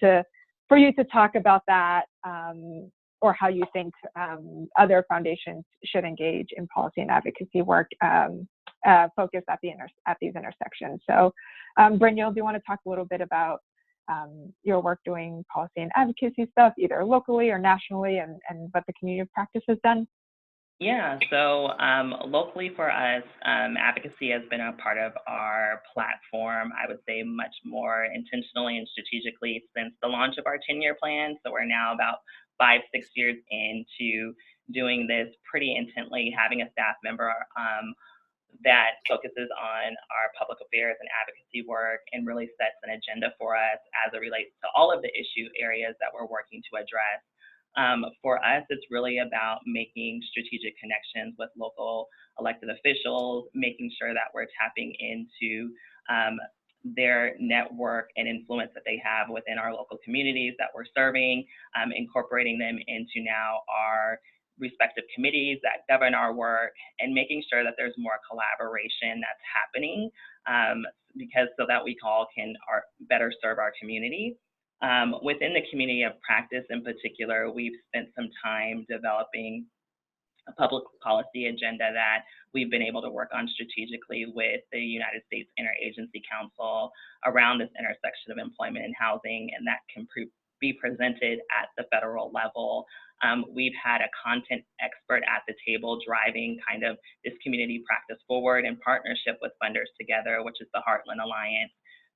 for you to talk about that, or how you think other foundations should engage in policy and advocacy work focused at these intersections. So, Brynjol, do you want to talk a little bit about your work doing policy and advocacy stuff, either locally or nationally, and what the community of practice has done? Yeah, so locally for us, advocacy has been a part of our platform, I would say much more intentionally and strategically since the launch of our 10-year plan. So we're now about 5, 6 years into doing this pretty intently, having a staff member that focuses on our public affairs and advocacy work and really sets an agenda for us as it relates to all of the issue areas that we're working to address. For us, it's really about making strategic connections with local elected officials, making sure that we're tapping into their network and influence that they have within our local communities that we're serving, incorporating them into now our respective committees that govern our work, and making sure that there's more collaboration that's happening because so that we all can better serve our community. Within the community of practice in particular, we've spent some time developing a public policy agenda that we've been able to work on strategically with the United States Interagency Council around this intersection of employment and housing, and that can be presented at the federal level. We've had a content expert at the table driving kind of this community practice forward in partnership with Funders Together, which is the Heartland Alliance,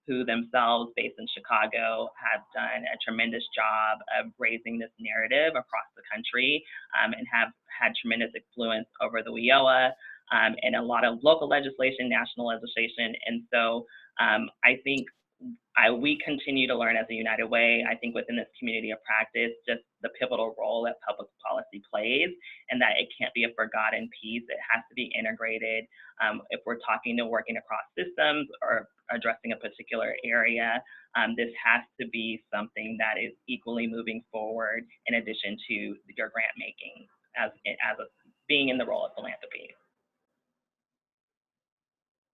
who themselves, based in Chicago, have done a tremendous job of raising this narrative across the country and have had tremendous influence over the WIOA and a lot of local legislation, national legislation. And so I think we continue to learn as a United Way. I think within this community of practice, just the pivotal role that public policy plays, and that it can't be a forgotten piece. It has to be integrated. If we're talking to working across systems or addressing a particular area, this has to be something that is equally moving forward in addition to your grant making as being in the role of philanthropy.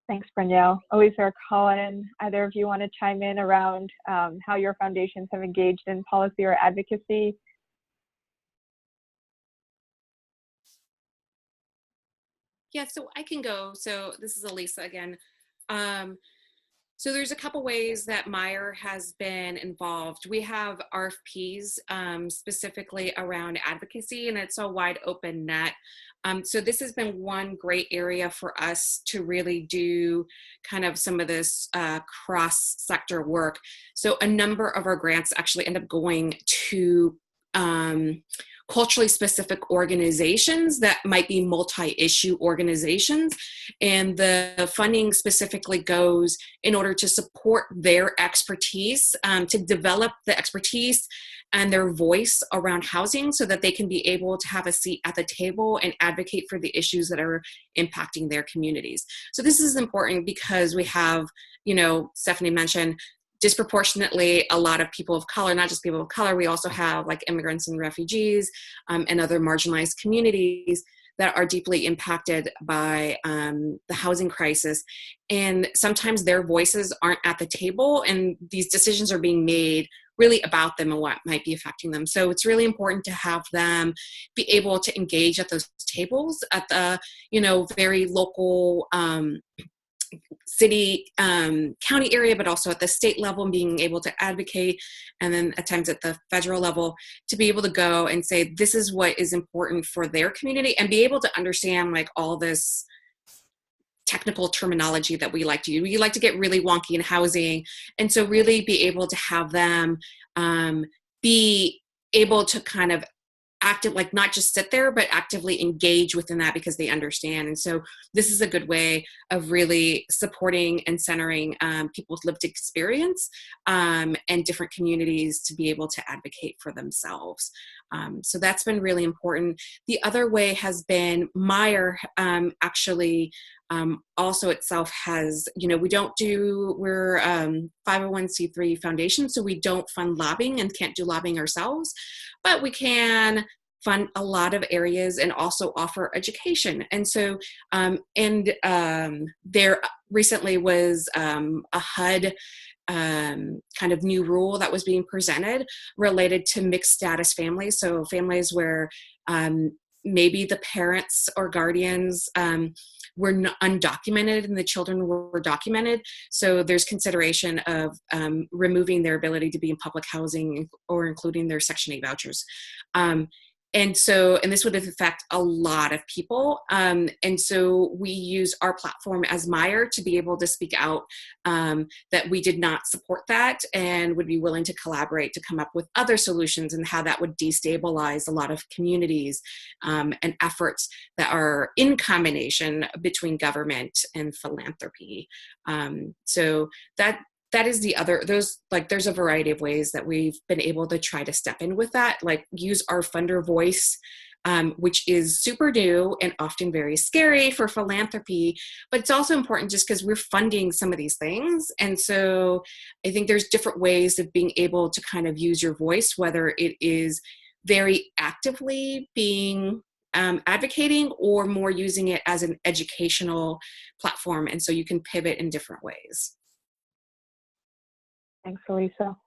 Thanks, Brynjel. Elisa or Colin, either of you want to chime in around how your foundations have engaged in policy or advocacy? Yeah, so I can go. So this is Elisa again. So there's a couple ways that Meyer has been involved. We have RFPs specifically around advocacy, and it's a wide open net. So this has been one great area for us to really do kind of some of this cross-sector work. So a number of our grants actually end up going to culturally specific organizations that might be multi-issue organizations, and the funding specifically goes in order to support their expertise, to develop the expertise and their voice around housing so that they can be able to have a seat at the table and advocate for the issues that are impacting their communities. So this is important because we have, Stephanie mentioned, disproportionately a lot of people of color, not just people of color, we also have like immigrants and refugees and other marginalized communities that are deeply impacted by the housing crisis. And sometimes their voices aren't at the table, and these decisions are being made really about them and what might be affecting them. So it's really important to have them be able to engage at those tables at the, very local city, county area, but also at the state level, and being able to advocate, and then at times at the federal level to be able to go and say, this is what is important for their community, and be able to understand like all this technical terminology that we like to use. We like to get really wonky in housing. And so really be able to have them be able to kind of like not just sit there, but actively engage within that because they understand. And so this is a good way of really supporting and centering people with lived experience and different communities to be able to advocate for themselves. So that's been really important. The other way has been Meyer actually also itself has, we're 501c3 foundation, so we don't fund lobbying and can't do lobbying ourselves, but we can fund a lot of areas and also offer education. And so, there recently was a HUD kind of new rule that was being presented related to mixed status families. So families where maybe the parents or guardians were undocumented and the children were documented. So there's consideration of removing their ability to be in public housing or including their Section 8 vouchers. And this would affect a lot of people. And so we use our platform as Meyer to be able to speak out that we did not support that and would be willing to collaborate to come up with other solutions, and how that would destabilize a lot of communities and efforts that are in combination between government and philanthropy. So that is the other, there's a variety of ways that we've been able to try to step in with that, like use our funder voice, which is super new and often very scary for philanthropy, but it's also important just because we're funding some of these things. And so I think there's different ways of being able to kind of use your voice, whether it is very actively being advocating or more using it as an educational platform. And so you can pivot in different ways. Thanks, Elisa.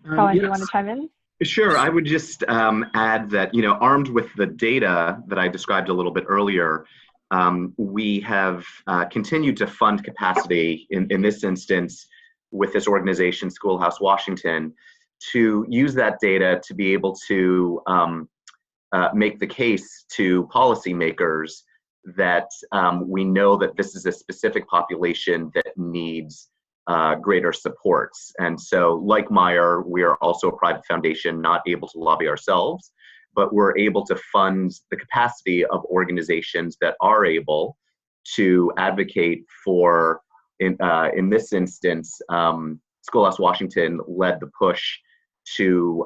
Colin, do you want to chime in? Sure. I would just add that, armed with the data that I described a little bit earlier, we have continued to fund capacity in this instance with this organization, Schoolhouse Washington, to use that data to be able to make the case to policymakers that we know that this is a specific population that needs greater supports. And so, like Meyer, we are also a private foundation, not able to lobby ourselves, but we're able to fund the capacity of organizations that are able to advocate for, in this instance, Schoolhouse Washington led the push to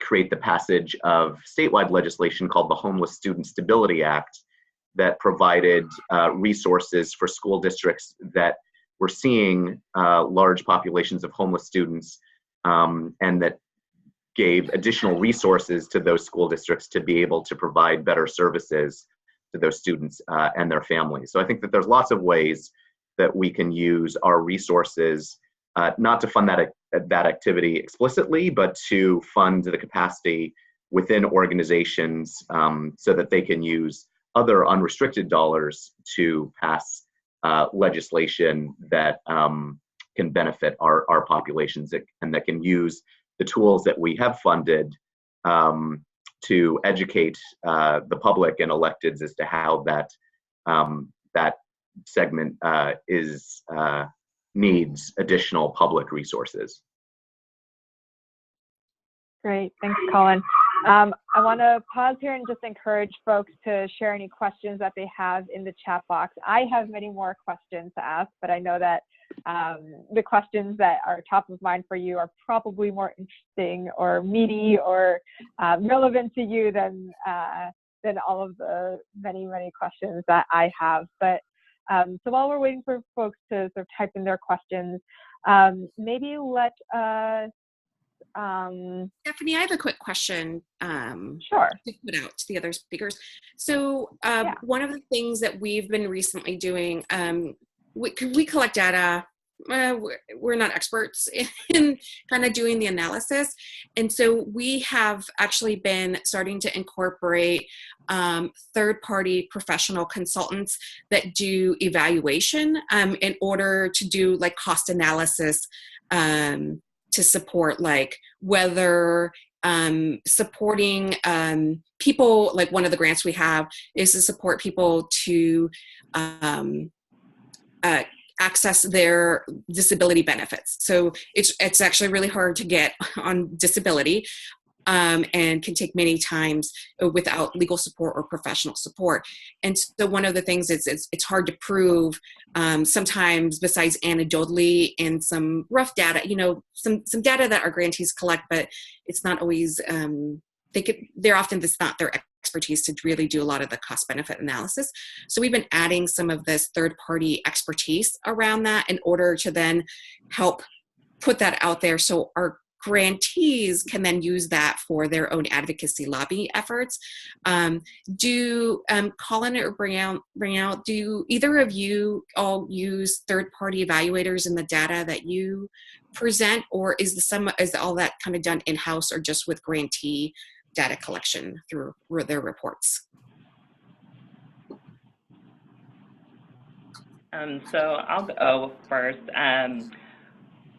create the passage of statewide legislation called the Homeless Student Stability Act that provided resources for school districts that were seeing large populations of homeless students, and that gave additional resources to those school districts to be able to provide better services to those students and their families. So I think that there's lots of ways that we can use our resources, not to fund that activity explicitly, but to fund the capacity within organizations so that they can use other unrestricted dollars to pass legislation that can benefit our populations, and that can use the tools that we have funded to educate the public and electeds as to how that segment needs additional public resources. Great, thanks, Colin. I want to pause here and just encourage folks to share any questions that they have in the chat box. I have many more questions to ask, but I know that the questions that are top of mind for you are probably more interesting or meaty or relevant to you than all of the many questions that I have. But so while we're waiting for folks to sort of type in their questions, maybe let Stephanie, I have a quick question. Sure. To put out to the other speakers. So one of the things that we've been recently doing, we collect data. We're not experts in kind of doing the analysis. And so we have actually been starting to incorporate third-party professional consultants that do evaluation in order to do like cost analysis to support like whether supporting people, like one of the grants we have is to support people to access their disability benefits. So it's actually really hard to get on disability and can take many times without legal support or professional support. And so one of the things is it's hard to prove sometimes, besides anecdotally and some rough data, some data that our grantees collect, but it's not always, they're often just not their expertise to really do a lot of the cost benefit analysis. So we've been adding some of this third party expertise around that in order to then help put that out there so our grantees can then use that for their own advocacy lobby efforts. Do Colin or Brianne, do either of you all use third-party evaluators in the data that you present, or is all that kind of done in-house or just with grantee data collection through their reports? So I'll go first.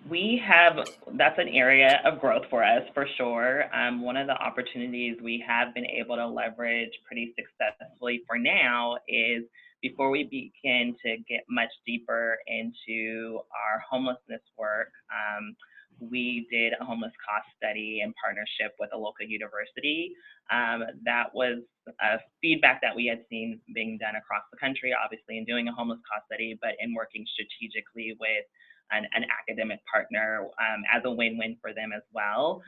That's an area of growth for us for sure. One of the opportunities we have been able to leverage pretty successfully for now is before we begin to get much deeper into our homelessness work, we did a homeless cost study in partnership with a local university. That was a feedback that we had seen being done across the country, obviously in doing a homeless cost study, but in working strategically with an academic partner as a win-win for them as well.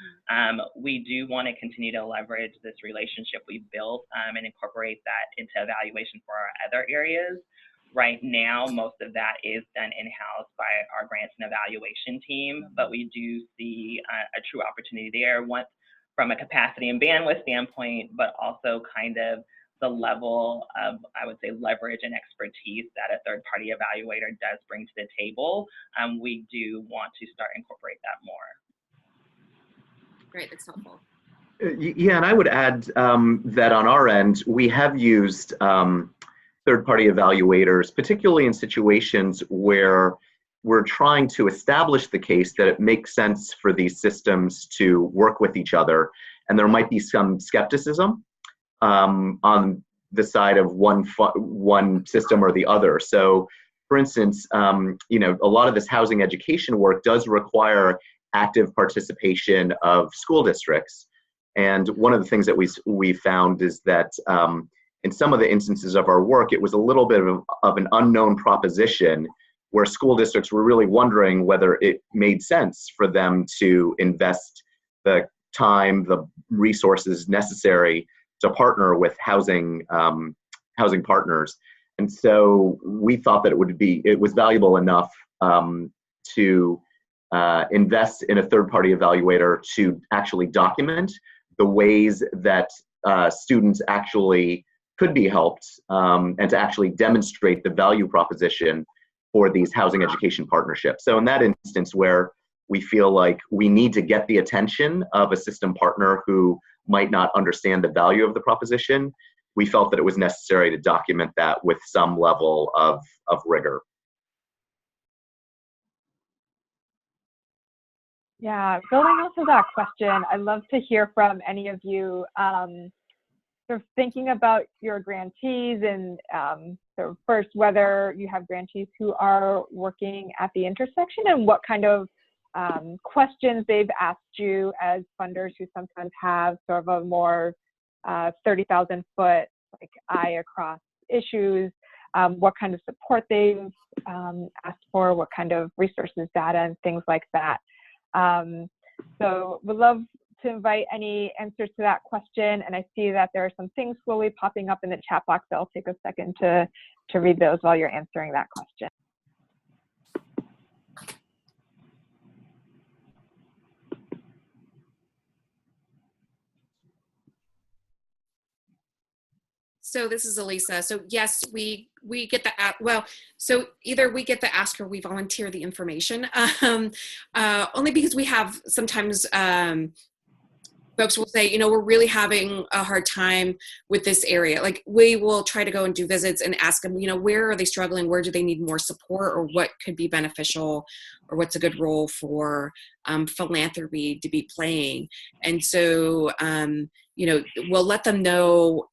We do want to continue to leverage this relationship we've built and incorporate that into evaluation for our other areas. Right now, most of that is done in-house by our grants and evaluation team, but we do see a true opportunity there, once from a capacity and bandwidth standpoint, but also kind of the level of, I would say, leverage and expertise that a third-party evaluator does bring to the table. We do want to start incorporate that more. Great, that's helpful. Yeah, and I would add that on our end, we have used third-party evaluators, particularly in situations where we're trying to establish the case that it makes sense for these systems to work with each other, and there might be some skepticism on the side of one system or the other. So, for instance, you know, a lot of this housing education work does require active participation of school districts, and one of the things that we found is that in some of the instances of our work, it was a little bit of an unknown proposition where school districts were really wondering whether it made sense for them to invest the time, the resources necessary to partner with housing partners. And so we thought that it was valuable enough to invest in a third-party evaluator to actually document the ways that students actually could be helped and to actually demonstrate the value proposition for these housing education partnerships. So in that instance where we feel like we need to get the attention of a system partner who might not understand the value of the proposition, we felt that it was necessary to document that with some level of rigor. Yeah, building off of that question, I'd love to hear from any of you sort of thinking about your grantees and sort of first whether you have grantees who are working at the intersection and what kind of questions they've asked you as funders who sometimes have sort of a more 30,000 foot like eye across issues, what kind of support they've asked for, what kind of resources, data, and things like that. So would love to invite any answers to that question. And I see that there are some things slowly popping up in the chat box. So I'll take a second to read those while you're answering that question. So this is Elisa. So yes, we get the, well, so either we get the ask or we volunteer the information, only because we have sometimes folks will say, you know, we're really having a hard time with this area. Like we will try to go and do visits and ask them, you know, where are they struggling? Where do they need more support, or what could be beneficial, or what's a good role for philanthropy to be playing? And so, you know, we'll let them know.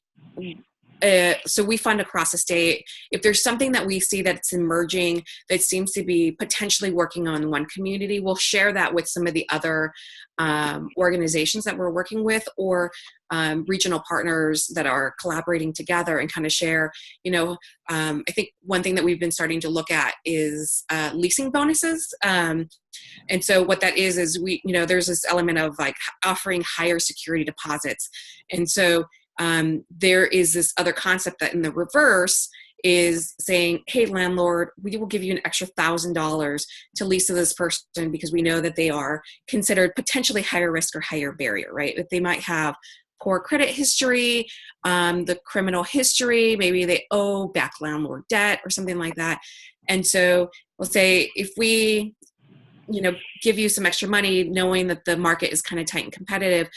So we fund across the state. If there's something that we see that's emerging that seems to be potentially working on one community, we'll share that with some of the other organizations that we're working with, or regional partners that are collaborating together and kind of share, you know, I think one thing that we've been starting to look at is leasing bonuses. And so what that is we, you know, there's this element of like offering higher security deposits. And so there is this other concept that in the reverse is saying, hey, landlord, we will give you an extra $1,000 to lease to this person because we know that they are considered potentially higher risk or higher barrier, right? If they might have poor credit history, the criminal history, maybe they owe back landlord debt or something like that. And so we'll say, if we, you know, give you some extra money, knowing that the market is kind of tight and competitive,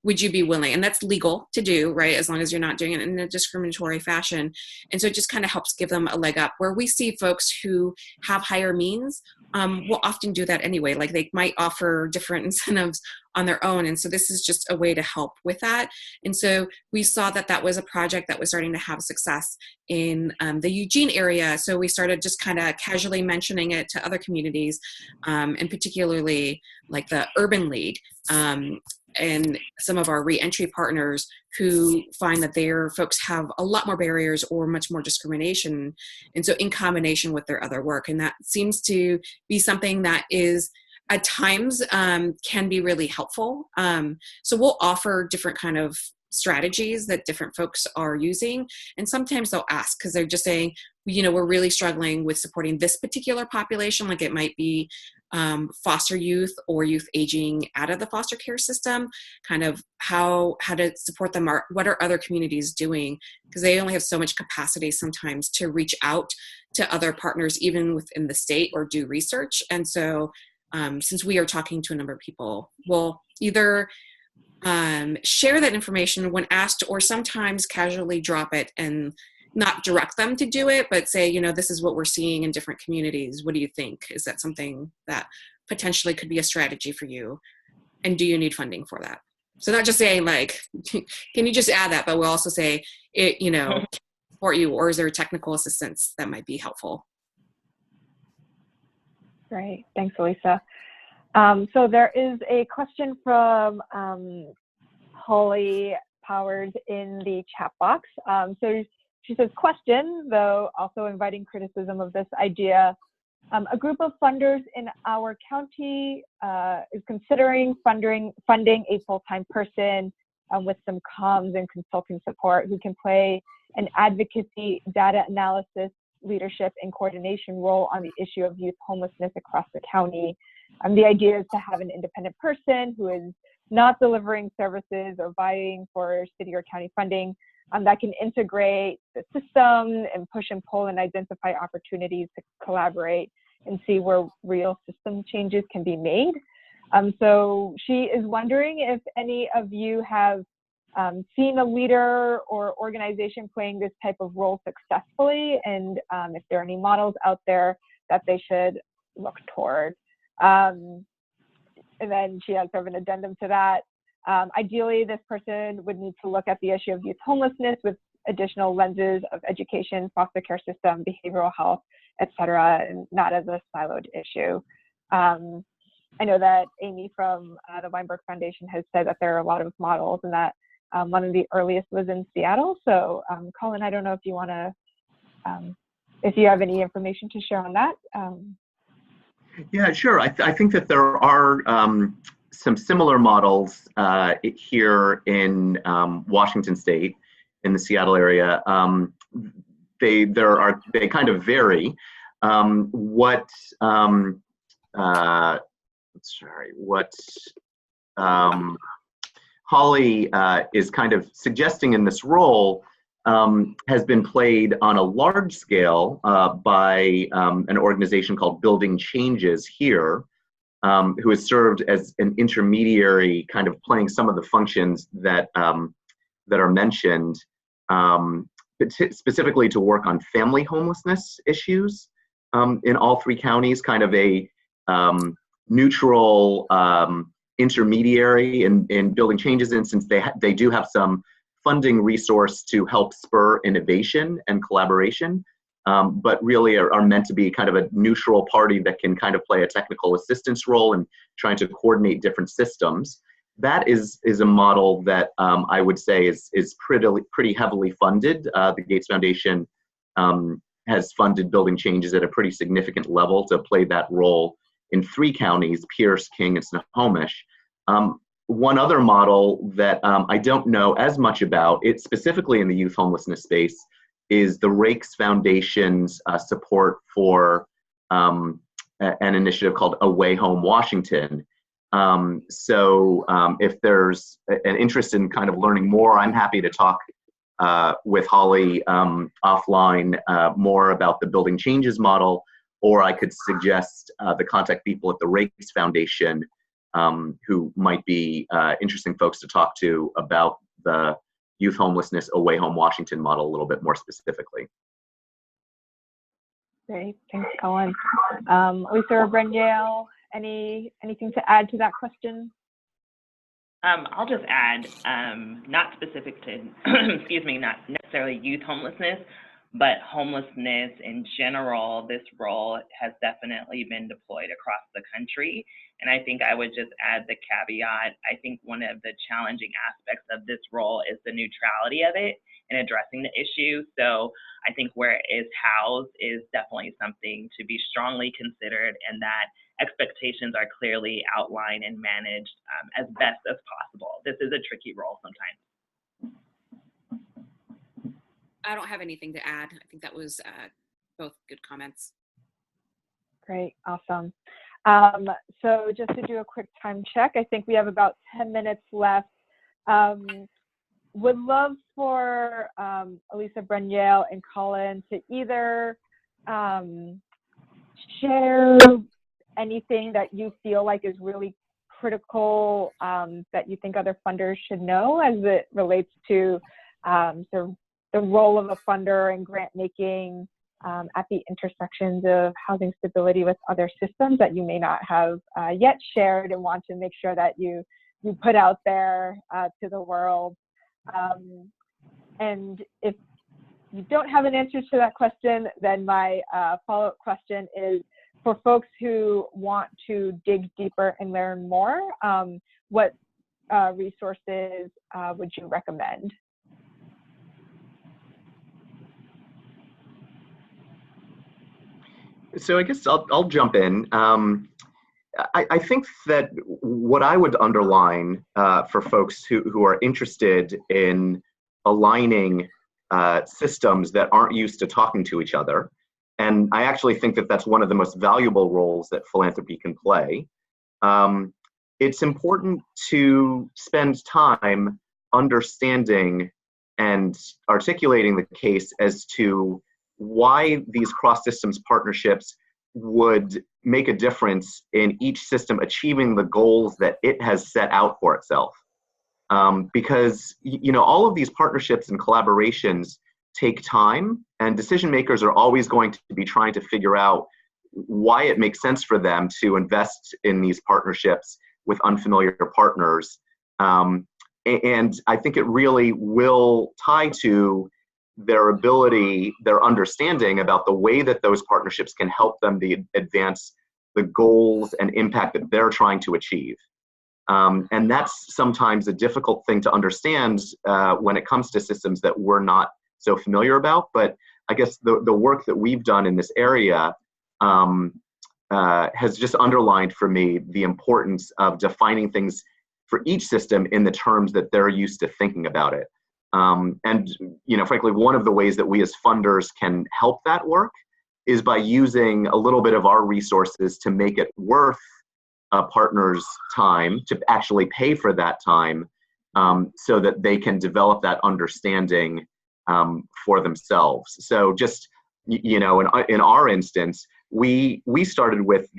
would you be willing? And that's legal to do, right? As long as you're not doing it in a discriminatory fashion. And so it just kind of helps give them a leg up. Where we see folks who have higher means will often do that anyway. Like they might offer different incentives on their own. And so this is just a way to help with that. And so we saw that that was a project that was starting to have success in the Eugene area. So we started just kind of casually mentioning it to other communities, and particularly like the Urban League. And some of our reentry partners who find that their folks have a lot more barriers or much more discrimination. And so in combination with their other work, and that seems to be something that is at times can be really helpful. So we'll offer different kind of strategies that different folks are using. And sometimes they'll ask because they're just saying, you know, we're really struggling with supporting this particular population. Like it might be foster youth or youth aging out of the foster care system, kind of how to support them, or what are other communities doing, because they only have so much capacity sometimes to reach out to other partners even within the state or do research. And so since we are talking to a number of people, we'll either share that information when asked, or sometimes casually drop it and not direct them to do it, but say, you know, this is what we're seeing in different communities. What do you think? Is that something that potentially could be a strategy for you? And do you need funding for that? So not just saying like, can you just add that, but we'll also say, it, you know, can I support you, or is there technical assistance that might be helpful? Great, thanks, Elisa. So there is a question from Holly Powers in the chat box. So she says, question, though also inviting criticism of this idea. A group of funders in our county is considering funding a full-time person with some comms and consulting support who can play an advocacy, data analysis, leadership, and coordination role on the issue of youth homelessness across the county. The idea is to have an independent person who is not delivering services or vying for city or county funding that can integrate the system and push and pull and identify opportunities to collaborate and see where real system changes can be made. So she is wondering if any of you have seen a leader or organization playing this type of role successfully, and if there are any models out there that they should look toward. And then she has sort of an addendum to that. Ideally, this person would need to look at the issue of youth homelessness with additional lenses of education, foster care system, behavioral health, et cetera, and not as a siloed issue. I know that Amy from the Weinberg Foundation has said that there are a lot of models, and that one of the earliest was in Seattle. So Colin, I don't know if you want to, if you have any information to share on that. Yeah, sure. I think that there are some similar models here in Washington State, in the Seattle area. They kind of vary. What Holly is kind of suggesting in this role has been played on a large scale by an organization called Building Changes here, who has served as an intermediary, kind of playing some of the functions that that are mentioned, specifically to work on family homelessness issues in all three counties, kind of a neutral intermediary in Building Changes instance. They do have some funding resource to help spur innovation and collaboration, but really are meant to be kind of a neutral party that can kind of play a technical assistance role in trying to coordinate different systems. That is a model that I would say is pretty heavily funded. The Gates Foundation has funded Building Changes at a pretty significant level to play that role in three counties: Pierce, King, and Snohomish. One other model that I don't know as much about, it's specifically in the youth homelessness space, is the Rakes Foundation's support for an initiative called Away Home Washington. So if there's an interest in kind of learning more, I'm happy to talk with Holly offline more about the Building Changes model, or I could suggest the contact people at the Rakes Foundation who might be interesting folks to talk to about the youth homelessness away home Washington model a little bit more specifically. Great, thanks, Ellen. Lisa or Brenielle, anything to add to that question? I'll just add, not specific to, excuse me, not necessarily youth homelessness, but homelessness in general. This role has definitely been deployed across the country. And I think I would just add the caveat. I think one of the challenging aspects of this role is the neutrality of it in addressing the issue. So I think where it is housed is definitely something to be strongly considered, and that expectations are clearly outlined and managed as best as possible. This is a tricky role sometimes. I don't have anything to add. I think that was both good comments. Great, awesome. So just to do a quick time check, I think we have about 10 minutes left. Would love for Elisa, Brenielle, and Colin to either share anything that you feel like is really critical that you think other funders should know as it relates to the role of a funder in grant making at the intersections of housing stability with other systems that you may not have yet shared and want to make sure that you put out there to the world. And if you don't have an answer to that question, then my follow-up question is, for folks who want to dig deeper and learn more, what resources would you recommend? So I guess I'll jump in. I think that what I would underline for folks who are interested in aligning systems that aren't used to talking to each other, and I actually think that that's one of the most valuable roles that philanthropy can play, it's important to spend time understanding and articulating the case as to why these cross-systems partnerships would make a difference in each system achieving the goals that it has set out for itself. Because all of these partnerships and collaborations take time, and decision makers are always going to be trying to figure out why it makes sense for them to invest in these partnerships with unfamiliar partners. And I think it really will tie to their ability, their understanding about the way that those partnerships can help them to advance the goals and impact that they're trying to achieve. And that's sometimes a difficult thing to understand when it comes to systems that we're not so familiar about. But I guess the work that we've done in this area has just underlined for me the importance of defining things for each system in the terms that they're used to thinking about it. And frankly, one of the ways that we as funders can help that work is by using a little bit of our resources to make it worth a partner's time, to actually pay for that time, so that they can develop that understanding for themselves. So just, in our instance, we started with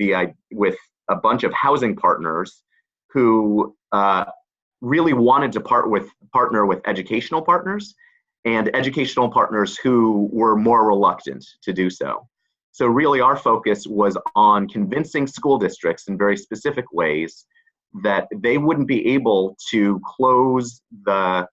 a bunch of housing partners who really wanted to partner with educational partners, and educational partners who were more reluctant to do so. So really our focus was on convincing school districts in very specific ways that they wouldn't be able to close the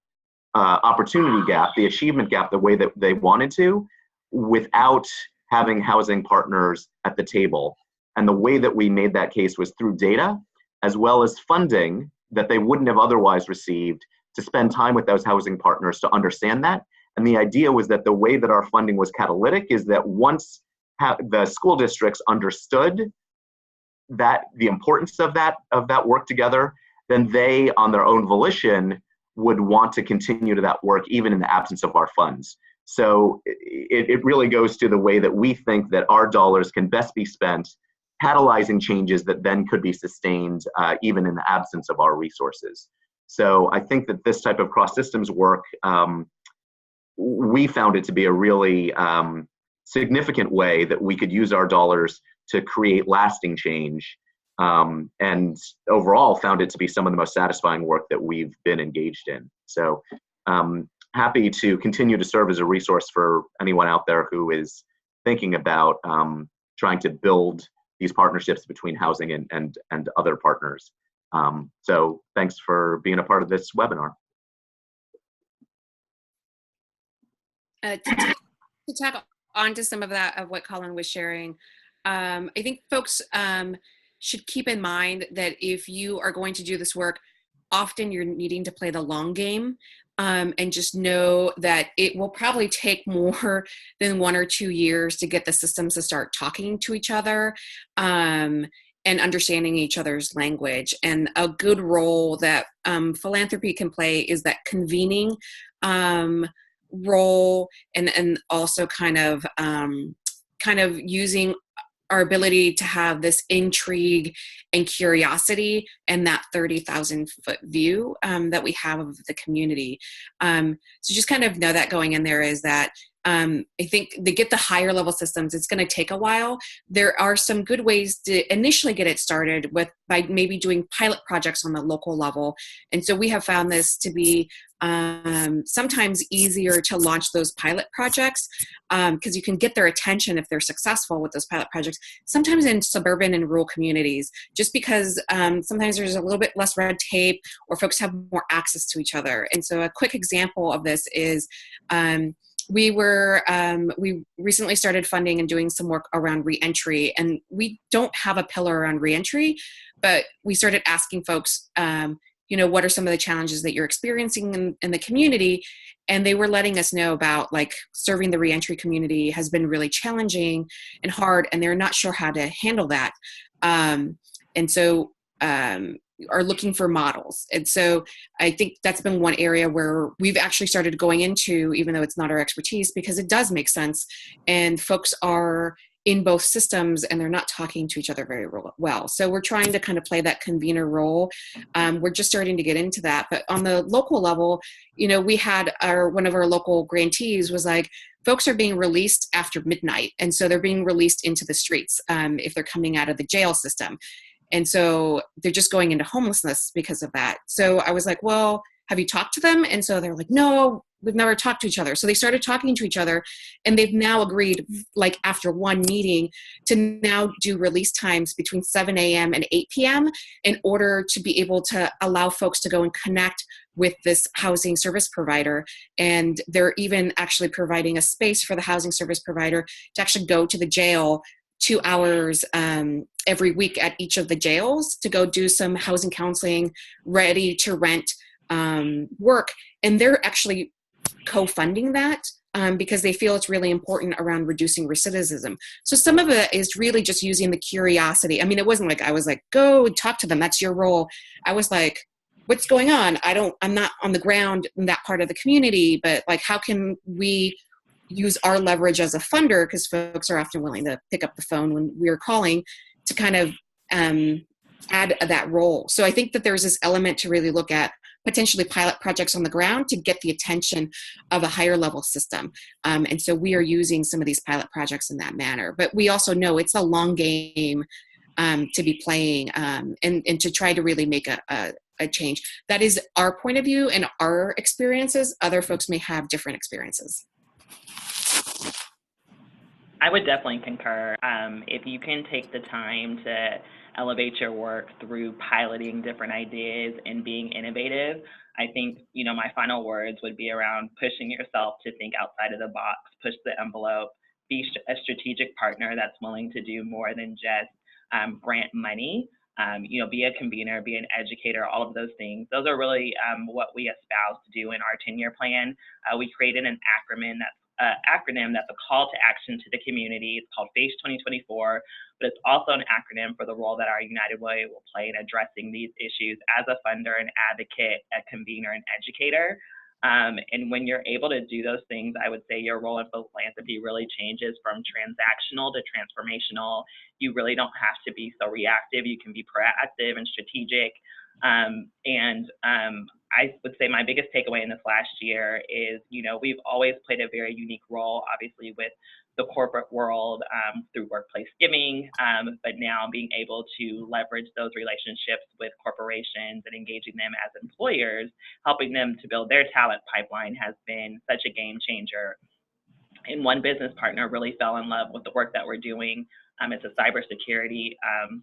opportunity gap, the achievement gap, the way that they wanted to, without having housing partners at the table. And the way that we made that case was through data, as well as funding that they wouldn't have otherwise received, to spend time with those housing partners to understand that. And the idea was that the way that our funding was catalytic is that once the school districts understood that the importance of that work together, then they, on their own volition, would want to continue to that work even in the absence of our funds. So it really goes to the way that we think that our dollars can best be spent catalyzing changes that then could be sustained even in the absence of our resources. So I think that this type of cross-systems work, we found it to be a really significant way that we could use our dollars to create lasting change and overall found it to be some of the most satisfying work that we've been engaged in. So happy to continue to serve as a resource for anyone out there who is thinking about trying to build these partnerships between housing and other partners. So thanks for being a part of this webinar. To tap onto some of that, of what Colin was sharing, I think folks should keep in mind that if you are going to do this work, often you're needing to play the long game, and just know that it will probably take more than 1 or 2 years to get the systems to start talking to each other, and understanding each other's language. And a good role that philanthropy can play is that convening role, and also kind of using our ability to have this intrigue and curiosity and that 30,000 foot view that we have of the community. So just kind of know that going in there is that I think to get the higher level systems, it's going to take a while. There are some good ways to initially get it started by maybe doing pilot projects on the local level. And so we have found this to be sometimes easier to launch those pilot projects because you can get their attention if they're successful with those pilot projects, sometimes in suburban and rural communities, just because sometimes there's a little bit less red tape or folks have more access to each other. And so a quick example of this is we recently started funding and doing some work around reentry, and we don't have a pillar around reentry, but we started asking folks, what are some of the challenges that you're experiencing in the community? And they were letting us know about like serving the reentry community has been really challenging and hard, and they're not sure how to handle that. And so are looking for models. And so I think that's been one area where we've actually started going into, even though it's not our expertise, because it does make sense. And folks are in both systems and they're not talking to each other very well. So we're trying to kind of play that convener role. We're just starting to get into that. But on the local level, we had one of our local grantees was like, folks are being released after midnight. And so they're being released into the streets if they're coming out of the jail system. And so they're just going into homelessness because of that. So I was like, well, have you talked to them? And so they're like, no, we've never talked to each other. So they started talking to each other, and they've now agreed, like after one meeting, to now do release times between 7 a.m. and 8 p.m. in order to be able to allow folks to go and connect with this housing service provider. And they're even actually providing a space for the housing service provider to actually go to the jail 2 hours every week at each of the jails to go do some housing counseling, ready to rent work. And they're actually co-funding that because they feel it's really important around reducing recidivism. So some of it is really just using the curiosity. I mean, it wasn't like I was like, go talk to them, that's your role. I was like, what's going on? I'm not on the ground in that part of the community, but like, how can we use our leverage as a funder, because folks are often willing to pick up the phone when we're calling, to kind of add that role. So I think that there's this element to really look at potentially pilot projects on the ground to get the attention of a higher level system. And so we are using some of these pilot projects in that manner. But we also know it's a long game to be playing and to try to really make a change. That is our point of view and our experiences. Other folks may have different experiences. I would definitely concur. If you can take the time to elevate your work through piloting different ideas and being innovative, I think, my final words would be around pushing yourself to think outside of the box, push the envelope, be a strategic partner that's willing to do more than just grant money. Be a convener, be an educator, all of those things. Those are really what we espouse to do in our 10-year plan. We created an acronym that's a call to action to the community. It's called FACE 2024, but it's also an acronym for the role that our United Way will play in addressing these issues as a funder, an advocate, a convener, an educator. And when you're able to do those things, I would say your role in philanthropy really changes from transactional to transformational. You really don't have to be so reactive. You can be proactive and strategic. I would say my biggest takeaway in this last year is, we've always played a very unique role, obviously, with the corporate world through workplace giving, but now being able to leverage those relationships with corporations and engaging them as employers, helping them to build their talent pipeline has been such a game changer. And one business partner really fell in love with the work that we're doing. It's a cybersecurity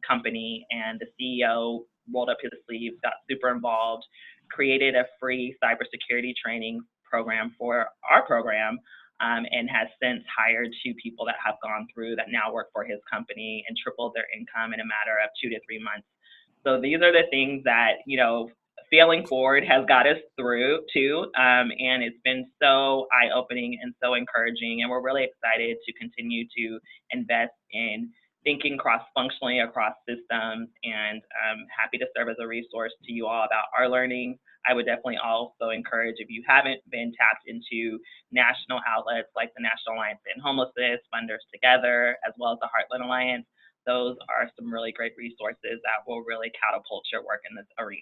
company, and the CEO rolled up his sleeves, got super involved, created a free cybersecurity training program for our program, and has since hired 2 people that have gone through that now work for his company and tripled their income in a matter of 2 to 3 months. So these are the things that, failing forward has got us through too, and it's been so eye-opening and so encouraging, and we're really excited to continue to invest in thinking cross-functionally across systems, and happy to serve as a resource to you all about our learning. I would definitely also encourage, if you haven't been tapped into national outlets like the National Alliance to End Homelessness, Funders Together, as well as the Heartland Alliance, those are some really great resources that will really catapult your work in this arena.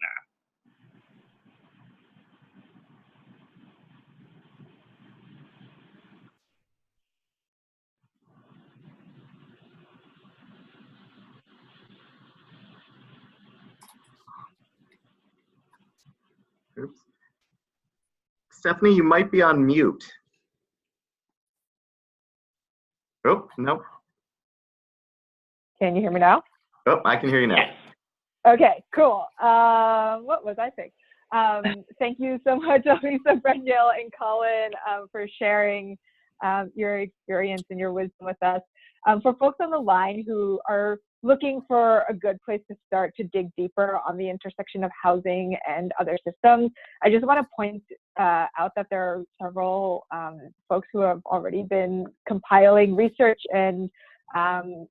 Oops. Stephanie, you might be on mute. Oh, no. Can you hear me now? Oh, I can hear you now. Yes. Okay, cool. What was I saying? Thank you so much, Lisa, Brendale, and Colin, for sharing your experience and your wisdom with us. For folks on the line who are looking for a good place to start to dig deeper on the intersection of housing and other systems, I just want to point out that there are several folks who have already been compiling research and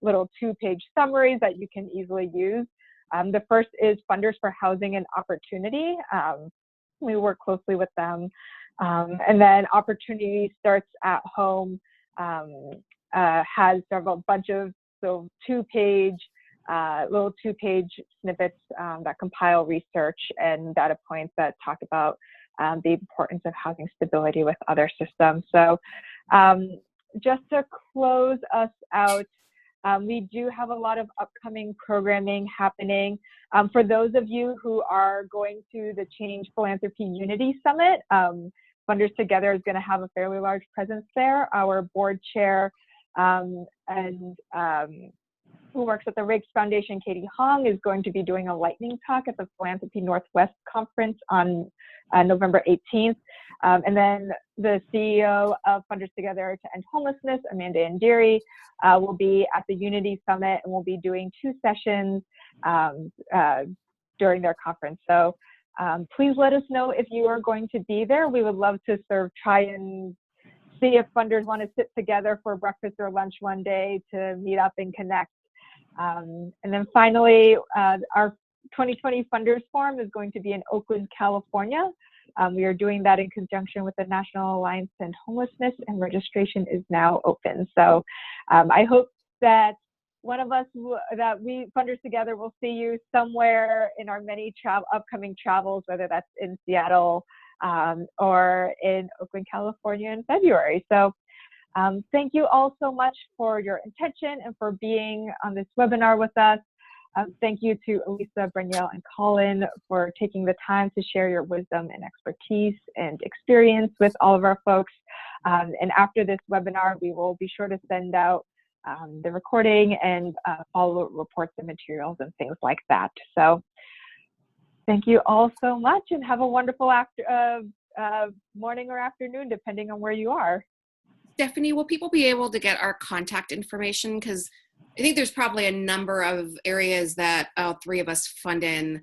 little 2-page summaries that you can easily use. The first is Funders for Housing and Opportunity. We work closely with them. And then Opportunity Starts at Home has several bunch of little 2-page snippets that compile research and data points that talk about the importance of housing stability with other systems. So just to close us out, we do have a lot of upcoming programming happening. For those of you who are going to the Change Philanthropy Unity Summit, Funders Together is going to have a fairly large presence there. Our board chair who works at the Riggs Foundation, Katie Hong, is going to be doing a lightning talk at the Philanthropy Northwest conference on November 18th. And then the CEO of Funders Together to End Homelessness, Amanda Indiri, will be at the Unity Summit and will be doing 2 sessions during their conference. So please let us know if you are going to be there. We would love to try and see if funders want to sit together for breakfast or lunch one day to meet up and connect. And then finally, our 2020 Funders Forum is going to be in Oakland, California. We are doing that in conjunction with the National Alliance to End Homelessness, and registration is now open. So I hope that one of us, we Funders Together, will see you somewhere in our many upcoming travels, whether that's in Seattle or in Oakland, California in February. So thank you all so much for your attention and for being on this webinar with us. Thank you to Elisa, Brendale, and Colin for taking the time to share your wisdom and expertise and experience with all of our folks. And after this webinar, we will be sure to send out the recording and follow-up reports and materials and things like that. So thank you all so much, and have a wonderful morning or afternoon, depending on where you are. Stephanie, will people be able to get our contact information? Because I think there's probably a number of areas that all 3 of us fund in,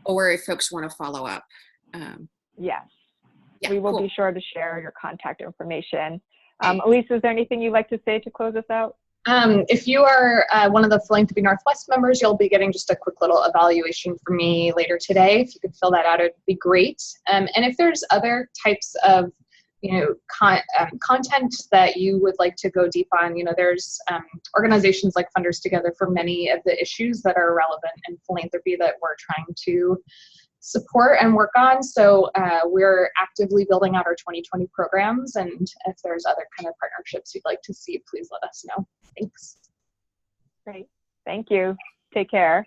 or if folks want to follow up. Yes, yeah, we will cool. be sure to share your contact information. Elise, is there anything you'd like to say to close us out? If you are one of the Philanthropy Northwest members, you'll be getting just a quick little evaluation from me later today. If you could fill that out, it'd be great. And if there's other types of content that you would like to go deep on, there's organizations like Funders Together for many of the issues that are relevant in philanthropy that we're trying to support and work on. So we're actively building out our 2020 programs, and if there's other kind of partnerships you'd like to see, please let us know. Thanks. Great. Thank you. Take care.